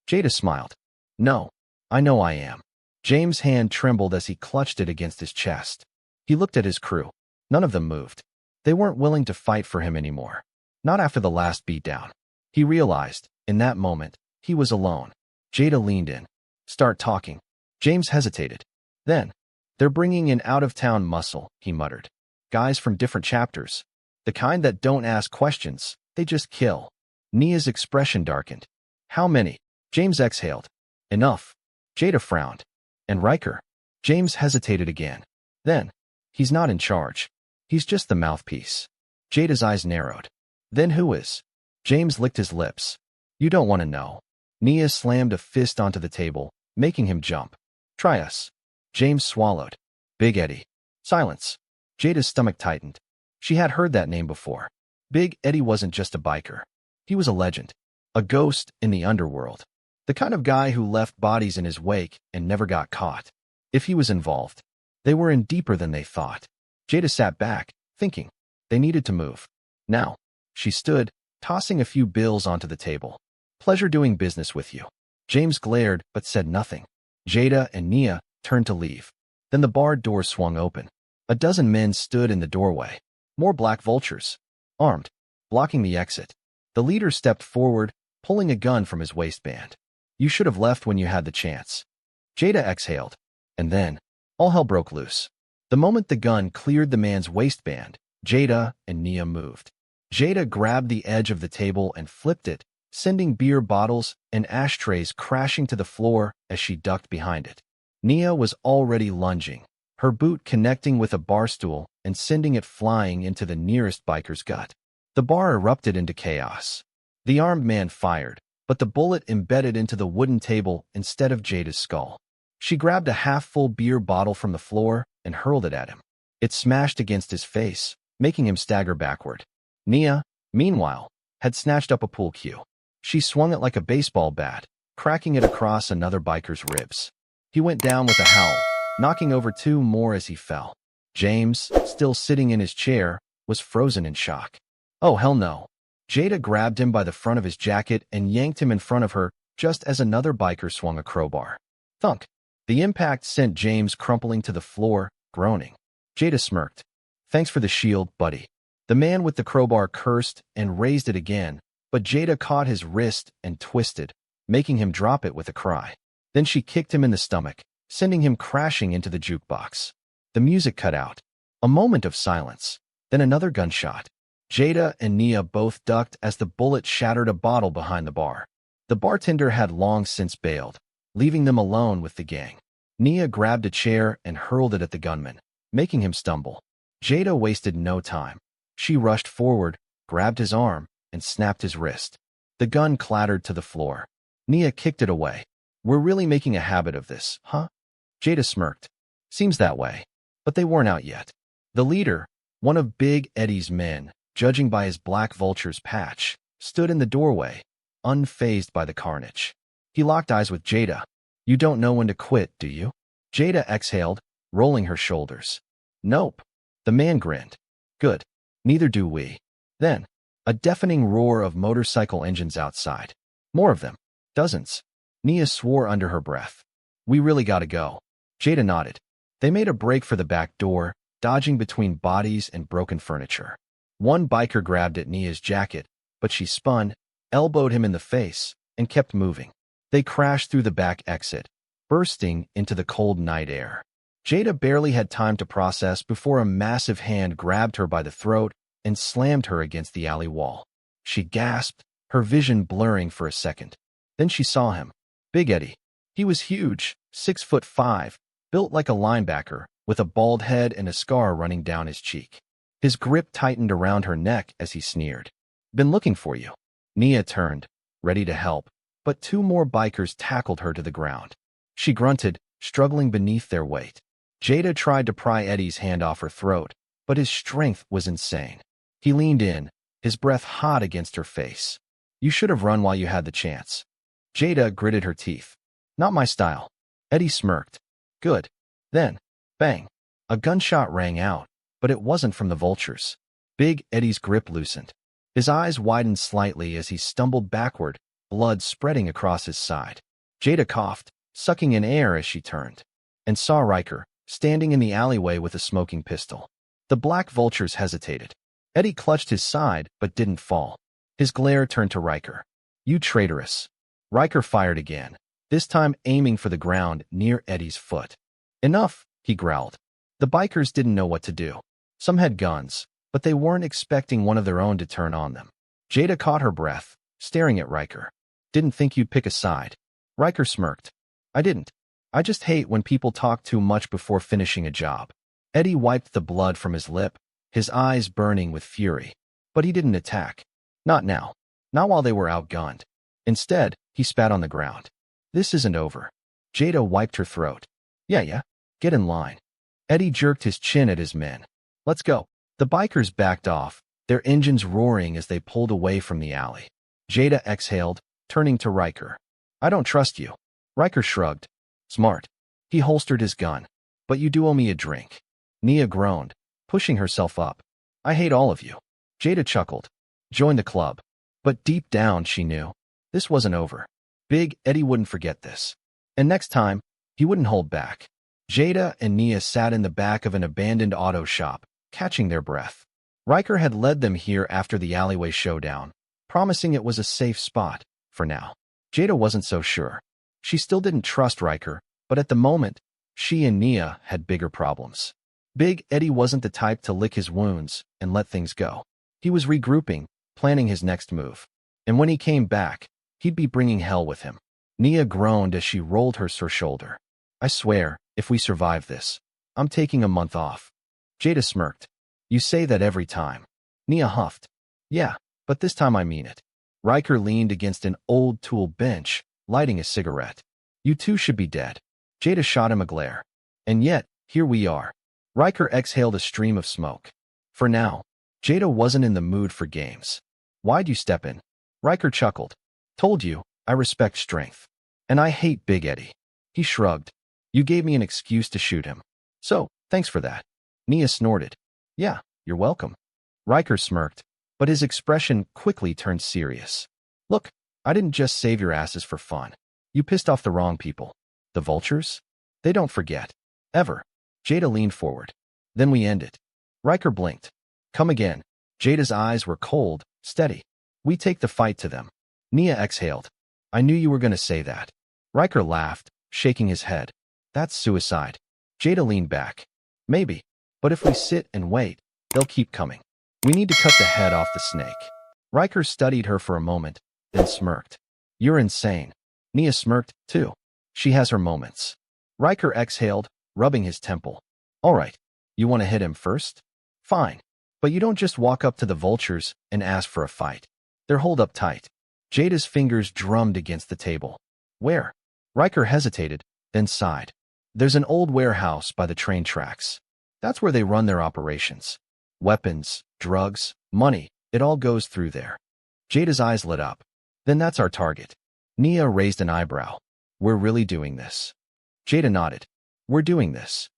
Jada smiled. No, I know I am. James' hand trembled as he clutched it against his chest. He looked at his crew. None of them moved. They weren't willing to fight for him anymore. Not after the last beatdown. He realized, in that moment, he was alone. Jada leaned in. Start talking. James hesitated. Then, they're bringing in out-of-town muscle, he muttered. Guys from different chapters. The kind that don't ask questions, they just kill. Nia's expression darkened. How many? James exhaled. Enough. Jada frowned. And Riker? James hesitated again. Then, he's not in charge. He's just the mouthpiece. Jada's eyes narrowed. Then who is? James licked his lips. You don't want to know. Nia slammed a fist onto the table, making him jump. Try us. James swallowed. Big Eddie. Silence. Jada's stomach tightened. She had heard that name before. Big Eddie wasn't just a biker. He was a legend. A ghost in the underworld. The kind of guy who left bodies in his wake and never got caught. If he was involved, they were in deeper than they thought. Jada sat back, thinking. They needed to move. Now, she stood, tossing a few bills onto the table. Pleasure doing business with you. James glared but said nothing. Jada and Nia turned to leave. Then the bar door swung open. A dozen men stood in the doorway. More Black Vultures. Armed. Blocking the exit. The leader stepped forward, pulling a gun from his waistband. You should have left when you had the chance. Jada exhaled. And then, all hell broke loose. The moment the gun cleared the man's waistband, Jada and Nia moved. Jada grabbed the edge of the table and flipped it, sending beer bottles and ashtrays crashing to the floor as she ducked behind it. Nia was already lunging, her boot connecting with a bar stool and sending it flying into the nearest biker's gut. The bar erupted into chaos. The armed man fired, but the bullet embedded into the wooden table instead of Jada's skull. She grabbed a half-full beer bottle from the floor and hurled it at him. It smashed against his face, making him stagger backward. Nia, meanwhile, had snatched up a pool cue. She swung it like a baseball bat, cracking it across another biker's ribs. He went down with a howl, knocking over two more as he fell. James, still sitting in his chair, was frozen in shock. Oh, hell no. Jada grabbed him by the front of his jacket and yanked him in front of her just as another biker swung a crowbar. Thunk. The impact sent James crumpling to the floor, groaning. Jada smirked. Thanks for the shield, buddy. The man with the crowbar cursed and raised it again, but Jada caught his wrist and twisted, making him drop it with a cry. Then she kicked him in the stomach, sending him crashing into the jukebox. The music cut out. A moment of silence. Then another gunshot. Jada and Nia both ducked as the bullet shattered a bottle behind the bar. The bartender had long since bailed, leaving them alone with the gang. Nia grabbed a chair and hurled it at the gunman, making him stumble. Jada wasted no time. She rushed forward, grabbed his arm, and snapped his wrist. The gun clattered to the floor. Nia kicked it away. We're really making a habit of this, huh? Jada smirked. Seems that way. But they weren't out yet. The leader, one of Big Eddie's men, judging by his Black Vulture's patch, stood in the doorway, unfazed by the carnage. He locked eyes with Jada. You don't know when to quit, do you? Jada exhaled, rolling her shoulders. Nope. The man grinned. Good. Neither do we. Then, a deafening roar of motorcycle engines outside. More of them. Dozens. Nia swore under her breath. We really gotta go. Jada nodded. They made a break for the back door, dodging between bodies and broken furniture. One biker grabbed at Nia's jacket, but she spun, elbowed him in the face, and kept moving. They crashed through the back exit, bursting into the cold night air. Jada barely had time to process before a massive hand grabbed her by the throat and slammed her against the alley wall. She gasped, her vision blurring for a second. Then she saw him. Big Eddie. He was huge, 6'5", built like a linebacker, with a bald head and a scar running down his cheek. His grip tightened around her neck as he sneered. Been looking for you. Nia turned, ready to help, but two more bikers tackled her to the ground. She grunted, struggling beneath their weight. Jada tried to pry Eddie's hand off her throat, but his strength was insane. He leaned in, his breath hot against her face. You should have run while you had the chance. Jada gritted her teeth. Not my style. Eddie smirked. Good. Then, bang. A gunshot rang out, but it wasn't from the vultures. Big Eddie's grip loosened. His eyes widened slightly as he stumbled backward, blood spreading across his side. Jada coughed, sucking in air as she turned, and saw Riker, standing in the alleyway with a smoking pistol. The black vultures hesitated. Eddie clutched his side but didn't fall. His glare turned to Riker. You traitorous. Riker fired again, this time aiming for the ground near Eddie's foot. Enough, he growled. The bikers didn't know what to do. Some had guns, but they weren't expecting one of their own to turn on them. Jada caught her breath, staring at Riker. Didn't think you'd pick a side. Riker smirked. I didn't. I just hate when people talk too much before finishing a job. Eddie wiped the blood from his lip, his eyes burning with fury. But he didn't attack. Not now. Not while they were outgunned. Instead, he spat on the ground. This isn't over. Jada wiped her throat. Yeah. Get in line. Eddie jerked his chin at his men. Let's go. The bikers backed off, their engines roaring as they pulled away from the alley. Jada exhaled, turning to Riker. I don't trust you. Riker shrugged. Smart. He holstered his gun. But you do owe me a drink. Nia groaned, pushing herself up. I hate all of you. Jada chuckled. Join the club. But deep down she knew. This wasn't over. Big Eddie wouldn't forget this. And next time, he wouldn't hold back. Jada and Nia sat in the back of an abandoned auto shop, catching their breath. Riker had led them here after the alleyway showdown, promising it was a safe spot, for now. Jada wasn't so sure. She still didn't trust Riker, but at the moment, she and Nia had bigger problems. Big Eddie wasn't the type to lick his wounds and let things go. He was regrouping, planning his next move. And when he came back, he'd be bringing hell with him. Nia groaned as she rolled her shoulder. I swear, if we survive this, I'm taking a month off. Jada smirked. You say that every time. Nia huffed. Yeah, but this time I mean it. Riker leaned against an old tool bench, lighting a cigarette. You two should be dead. Jada shot him a glare. And yet, here we are. Riker exhaled a stream of smoke. For now, Jada wasn't in the mood for games. Why'd you step in? Riker chuckled. Told you, I respect strength. And I hate Big Eddie. He shrugged. You gave me an excuse to shoot him. So, thanks for that. Nia snorted. Yeah, you're welcome. Riker smirked, but his expression quickly turned serious. Look, I didn't just save your asses for fun. You pissed off the wrong people. The vultures? They don't forget. Ever. Jada leaned forward. Then we end it. Riker blinked. Come again. Jada's eyes were cold, steady. We take the fight to them. Nia exhaled. I knew you were going to say that. Riker laughed, shaking his head. That's suicide. Jada leaned back. Maybe. But if we sit and wait, they'll keep coming. We need to cut the head off the snake. Riker studied her for a moment, then smirked. You're insane. Nia smirked, too. She has her moments. Riker exhaled, rubbing his temple. All right. You want to hit him first? Fine. But you don't just walk up to the vultures and ask for a fight. They're holed up tight. Jada's fingers drummed against the table. Where? Riker hesitated, then sighed. There's an old warehouse by the train tracks. That's where they run their operations. Weapons, drugs, money, it all goes through there. Jada's eyes lit up. Then that's our target. Nia raised an eyebrow. We're really doing this. Jada nodded. We're doing this.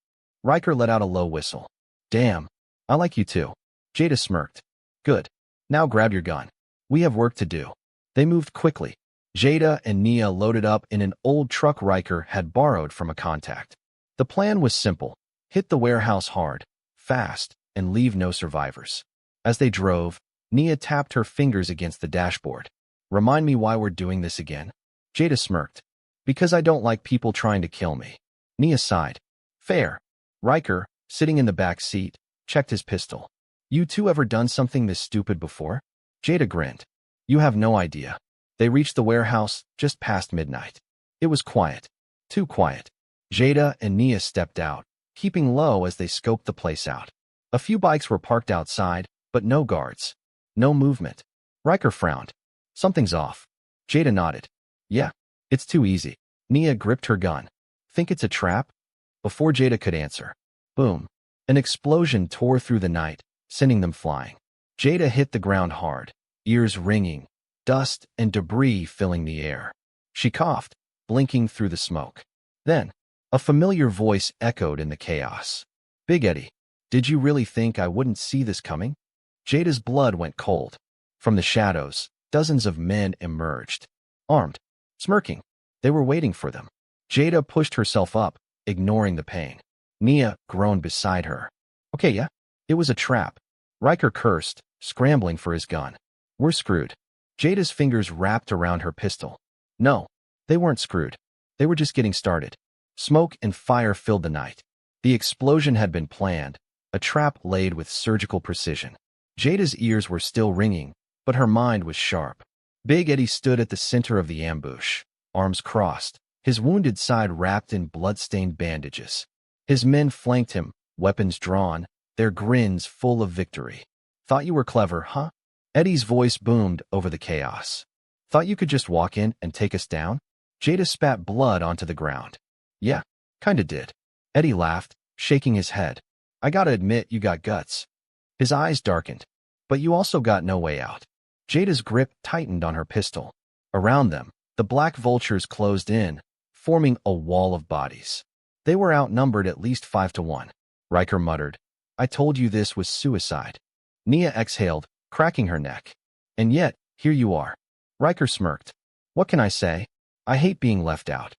Riker let out a low whistle. Damn, I like you too. Jada smirked. Good. Now grab your gun. We have work to do. They moved quickly. Jada and Nia loaded up in an old truck Riker had borrowed from a contact. The plan was simple. Hit the warehouse hard, fast, and leave no survivors. As they drove, Nia tapped her fingers against the dashboard. Remind me why we're doing this again? Jada smirked. Because I don't like people trying to kill me. Nia sighed. Fair. Riker, sitting in the back seat, checked his pistol. You two ever done something this stupid before? Jada grinned. You have no idea. They reached the warehouse just past midnight. It was quiet. Too quiet. Jada and Nia stepped out, keeping low as they scoped the place out. A few bikes were parked outside, but no guards. No movement. Riker frowned. Something's off. Jada nodded. Yeah, it's too easy. Nia gripped her gun. Think it's a trap? Before Jada could answer. Boom. An explosion tore through the night, sending them flying. Jada hit the ground hard, ears ringing, dust and debris filling the air. She coughed, blinking through the smoke. Then, a familiar voice echoed in the chaos. Big Eddie, did you really think I wouldn't see this coming? Jada's blood went cold. From the shadows, dozens of men emerged. Armed, smirking. They were waiting for them. Jada pushed herself up, ignoring the pain. Nia groaned beside her. Okay, yeah, it was a trap. Riker cursed, scrambling for his gun. We're screwed. Jada's fingers wrapped around her pistol. No, they weren't screwed. They were just getting started. Smoke and fire filled the night. The explosion had been planned, a trap laid with surgical precision. Jada's ears were still ringing, but her mind was sharp. Big Eddie stood at the center of the ambush, arms crossed, his wounded side wrapped in blood-stained bandages. His men flanked him, weapons drawn, their grins full of victory. Thought you were clever, huh? Eddie's voice boomed over the chaos. Thought you could just walk in and take us down? Jada spat blood onto the ground. Yeah, kinda did. Eddie laughed, shaking his head. I gotta admit you got guts. His eyes darkened. But you also got no way out. Jada's grip tightened on her pistol. Around them, the black vultures closed in, forming a wall of bodies. They were outnumbered at least 5-1. Riker muttered, I told you this was suicide. Nia exhaled, cracking her neck. And yet, here you are. Riker smirked. What can I say? I hate being left out.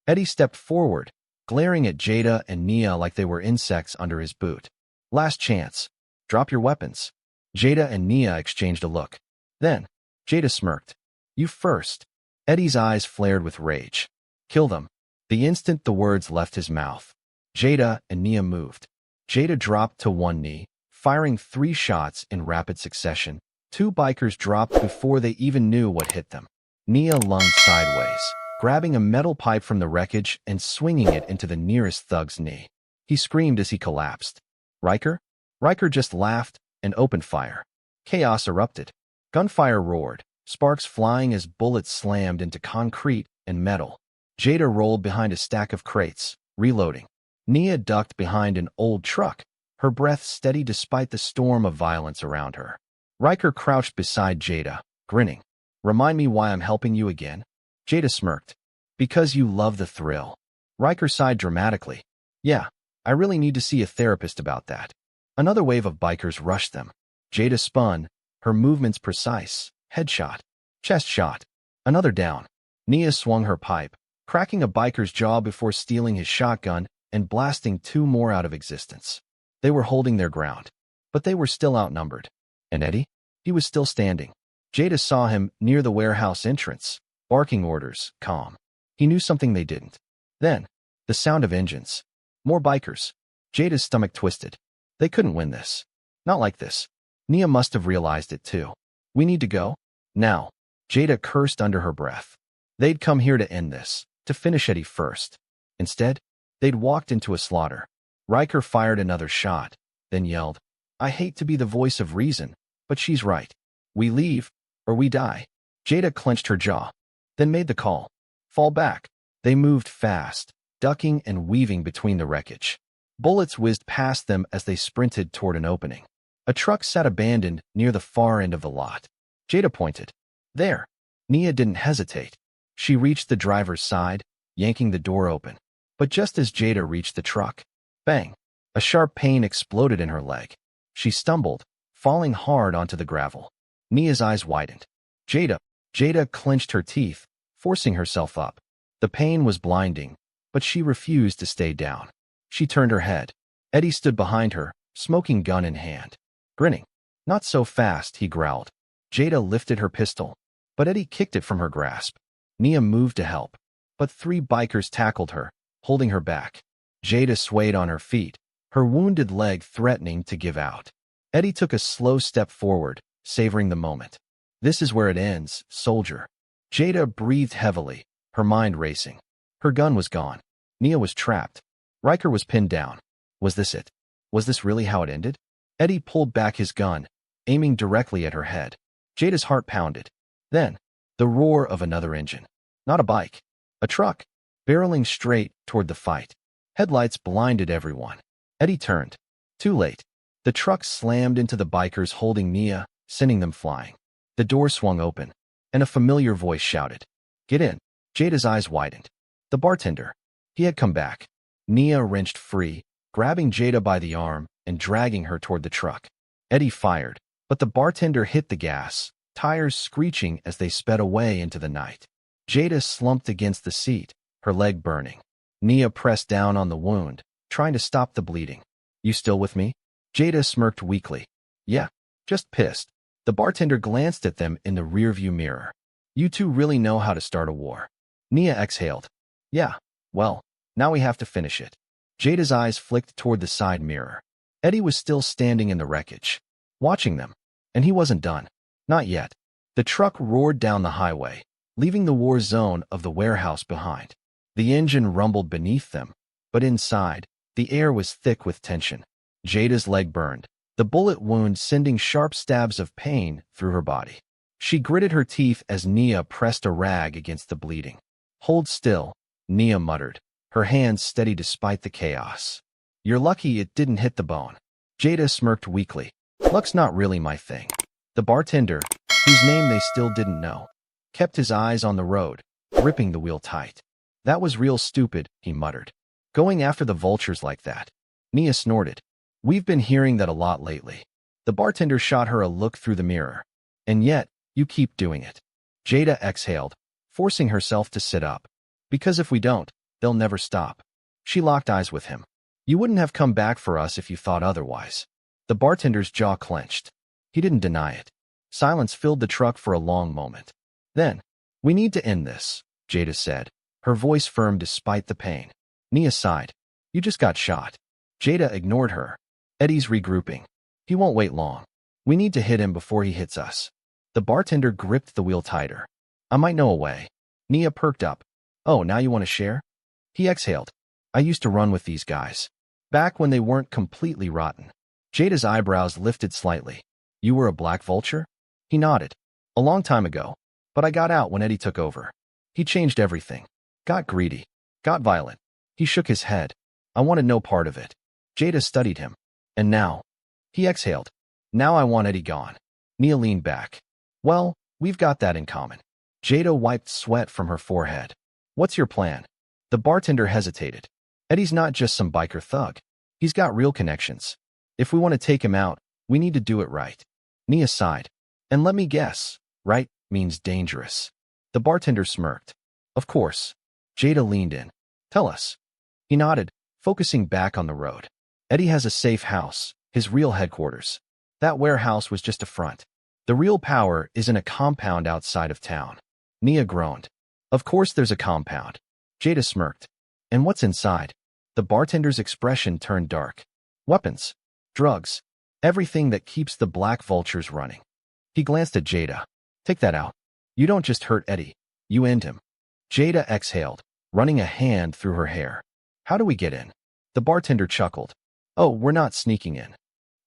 Eddie stepped forward, glaring at Jada and Nia like they were insects under his boot. Last chance. Drop your weapons. Jada and Nia exchanged a look. Then, Jada smirked. You first. Eddie's eyes flared with rage. Kill them. The instant the words left his mouth, Jada and Nia moved. Jada dropped to one knee, firing 3 shots in rapid succession. 2 bikers dropped before they even knew what hit them. Nia lunged sideways, grabbing a metal pipe from the wreckage and swinging it into the nearest thug's knee. He screamed as he collapsed. Riker? Riker just laughed and opened fire. Chaos erupted. Gunfire roared, sparks flying as bullets slammed into concrete and metal. Jada rolled behind a stack of crates, reloading. Nia ducked behind an old truck, her breath steady despite the storm of violence around her. Riker crouched beside Jada, grinning. Remind me why I'm helping you again? Jada smirked. Because you love the thrill. Riker sighed dramatically. Yeah, I really need to see a therapist about that. Another wave of bikers rushed them. Jada spun, her movements precise. Headshot. Chest shot. Another down. Nia swung her pipe, cracking a biker's jaw before stealing his shotgun and blasting 2 more out of existence. They were holding their ground, but they were still outnumbered. And Eddie? He was still standing. Jada saw him near the warehouse entrance, barking orders, calm. He knew something they didn't. Then, the sound of engines. More bikers. Jada's stomach twisted. They couldn't win this. Not like this. Nia must have realized it too. We need to go? Now. Jada cursed under her breath. They'd come here to end this, to finish Eddie first. Instead, they'd walked into a slaughter. Riker fired another shot, then yelled, I hate to be the voice of reason, but she's right. We leave, or we die. Jada clenched her jaw, then made the call. Fall back. They moved fast, ducking and weaving between the wreckage. Bullets whizzed past them as they sprinted toward an opening. A truck sat abandoned near the far end of the lot. Jada pointed. There. Nia didn't hesitate. She reached the driver's side, yanking the door open. But just as Jada reached the truck, bang, a sharp pain exploded in her leg. She stumbled, falling hard onto the gravel. Nia's eyes widened. Jada clenched her teeth, forcing herself up. The pain was blinding, but she refused to stay down. She turned her head. Eddie stood behind her, smoking gun in hand. Grinning. Not so fast, he growled. Jada lifted her pistol, but Eddie kicked it from her grasp. Nia moved to help, but 3 bikers tackled her, holding her back. Jada swayed on her feet, her wounded leg threatening to give out. Eddie took a slow step forward, savoring the moment. This is where it ends, soldier. Jada breathed heavily, her mind racing. Her gun was gone. Nia was trapped. Riker was pinned down. Was this it? Was this really how it ended? Eddie pulled back his gun, aiming directly at her head. Jada's heart pounded. Then, the roar of another engine. Not a bike. A truck, barreling straight toward the fight. Headlights blinded everyone. Eddie turned. Too late. The truck slammed into the bikers holding Nia, sending them flying. The door swung open, and a familiar voice shouted, "Get in." Jada's eyes widened. The bartender. He had come back. Nia wrenched free, grabbing Jada by the arm and dragging her toward the truck. Eddie fired, but the bartender hit the gas, tires screeching as they sped away into the night. Jada slumped against the seat, her leg burning. Nia pressed down on the wound, trying to stop the bleeding. "You still with me?" Jada smirked weakly. "Yeah, just pissed." The bartender glanced at them in the rearview mirror. "You two really know how to start a war." Nia exhaled. "Yeah, well, now we have to finish it." Jada's eyes flicked toward the side mirror. Eddie was still standing in the wreckage, watching them, and he wasn't done. Not yet. The truck roared down the highway, leaving the war zone of the warehouse behind. The engine rumbled beneath them, but inside, the air was thick with tension. Jada's leg burned, the bullet wound sending sharp stabs of pain through her body. She gritted her teeth as Nia pressed a rag against the bleeding. "Hold still," Nia muttered, her hands steady despite the chaos. "You're lucky it didn't hit the bone." Jada smirked weakly. "Luck's not really my thing." The bartender, whose name they still didn't know, kept his eyes on the road, gripping the wheel tight. "That was real stupid," he muttered. "Going after the vultures like that." Nia snorted. "We've been hearing that a lot lately." The bartender shot her a look through the mirror. "And yet, you keep doing it." Jada exhaled, forcing herself to sit up. "Because if we don't, they'll never stop." She locked eyes with him. "You wouldn't have come back for us if you thought otherwise." The bartender's jaw clenched. He didn't deny it. Silence filled the truck for a long moment. Then, "We need to end this," Jada said, her voice firm despite the pain. Nia sighed. "You just got shot." Jada ignored her. "Eddie's regrouping. He won't wait long. We need to hit him before he hits us." The bartender gripped the wheel tighter. "I might know a way." Nia perked up. "Oh, now you want to share?" He exhaled. "I used to run with these guys. Back when they weren't completely rotten." Jada's eyebrows lifted slightly. "You were a black vulture?" He nodded. "A long time ago. But I got out when Eddie took over. He changed everything. Got greedy. Got violent." He shook his head. "I wanted no part of it." Jada studied him. "And now?" He exhaled. "Now I want Eddie gone." Nia leaned back. "Well, we've got that in common." Jada wiped sweat from her forehead. "What's your plan?" The bartender hesitated. "Eddie's not just some biker thug. He's got real connections. If we want to take him out, we need to do it right." Nia sighed. "And let me guess, right means dangerous." The bartender smirked. "Of course." Jada leaned in. "Tell us." He nodded, focusing back on the road. "Eddie has a safe house, his real headquarters. That warehouse was just a front. The real power is in a compound outside of town." Nia groaned. "Of course there's a compound." Jada smirked. "And what's inside?" The bartender's expression turned dark. "Weapons. Drugs. Everything that keeps the black vultures running." He glanced at Jada. "Take that out. You don't just hurt Eddie. You end him." Jada exhaled, running a hand through her hair. "How do we get in?" The bartender chuckled. "Oh, we're not sneaking in."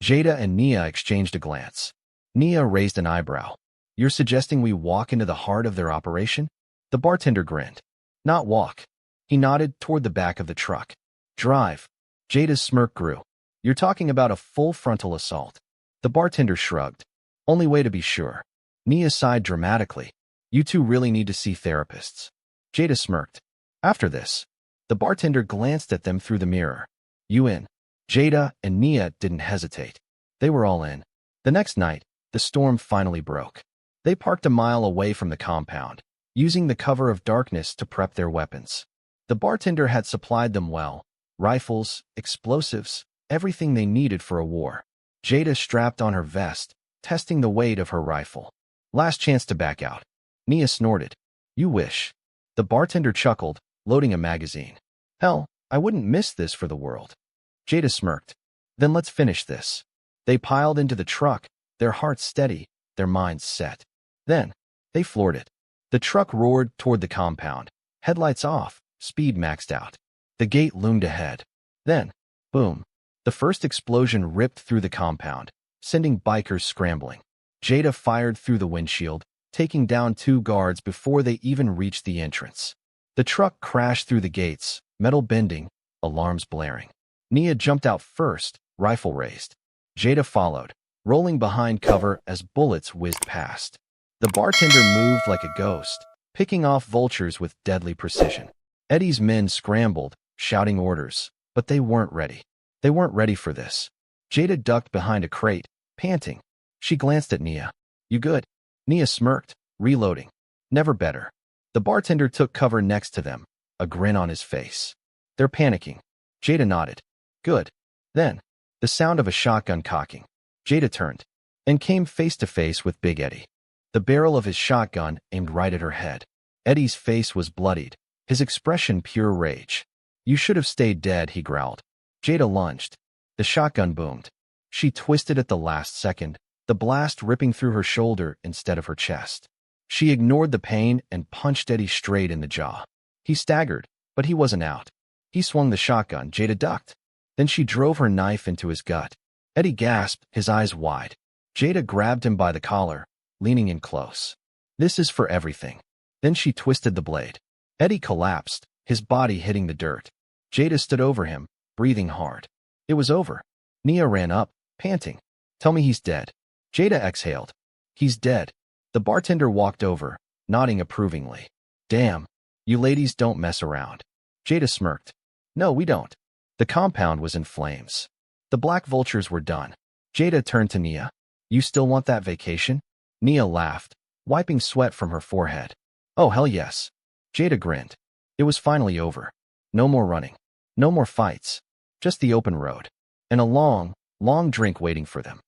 Jada and Nia exchanged a glance. Nia raised an eyebrow. "You're suggesting we walk into the heart of their operation?" The bartender grinned. "Not walk." He nodded toward the back of the truck. "Drive." Jada's smirk grew. "You're talking about a full frontal assault." The bartender shrugged. "Only way to be sure." Nia sighed dramatically. "You two really need to see therapists." Jada smirked. "After this." The bartender glanced at them through the mirror. "You in?" Jada and Nia didn't hesitate. They were all in. The next night, the storm finally broke. They parked a mile away from the compound, using the cover of darkness to prep their weapons. The bartender had supplied them well: rifles, explosives, everything they needed for a war. Jada strapped on her vest, testing the weight of her rifle. Last chance to back out. Nia snorted. You wish. The bartender chuckled, loading a magazine. Hell, I wouldn't miss this for the world. Jada smirked. Then let's finish this. They piled into the truck, their hearts steady, their minds set. Then, they floored it. The truck roared toward the compound, headlights off, speed maxed out. The gate loomed ahead. Then, boom. The first explosion ripped through the compound, sending bikers scrambling. Jada fired through the windshield, taking down 2 guards before they even reached the entrance. The truck crashed through the gates, metal bending, alarms blaring. Nia jumped out first, rifle raised. Jada followed, rolling behind cover as bullets whizzed past. The bartender moved like a ghost, picking off vultures with deadly precision. Eddie's men scrambled, shouting orders, but they weren't ready. They weren't ready for this. Jada ducked behind a crate, panting. She glanced at Nia. You good? Nia smirked, reloading. Never better. The bartender took cover next to them, a grin on his face. They're panicking. Jada nodded. Good. Then, the sound of a shotgun cocking. Jada turned and came face to face with Big Eddie. The barrel of his shotgun aimed right at her head. Eddie's face was bloodied, his expression pure rage. You should have stayed dead, he growled. Jada lunged. The shotgun boomed. She twisted at the last second, the blast ripping through her shoulder instead of her chest. She ignored the pain and punched Eddie straight in the jaw. He staggered, but he wasn't out. He swung the shotgun. Jada ducked. Then she drove her knife into his gut. Eddie gasped, his eyes wide. Jada grabbed him by the collar, leaning in close. This is for everything. Then she twisted the blade. Eddie collapsed, his body hitting the dirt. Jada stood over him, breathing hard. It was over. Nia ran up, panting. Tell me he's dead. Jada exhaled. He's dead. The bartender walked over, nodding approvingly. Damn, you ladies don't mess around. Jada smirked. No, we don't. The compound was in flames. The black vultures were done. Jada turned to Nia. You still want that vacation? Nia laughed, wiping sweat from her forehead. Oh, hell yes. Jada grinned. It was finally over. No more running. No more fights. Just the open road. And a long, long drink waiting for them.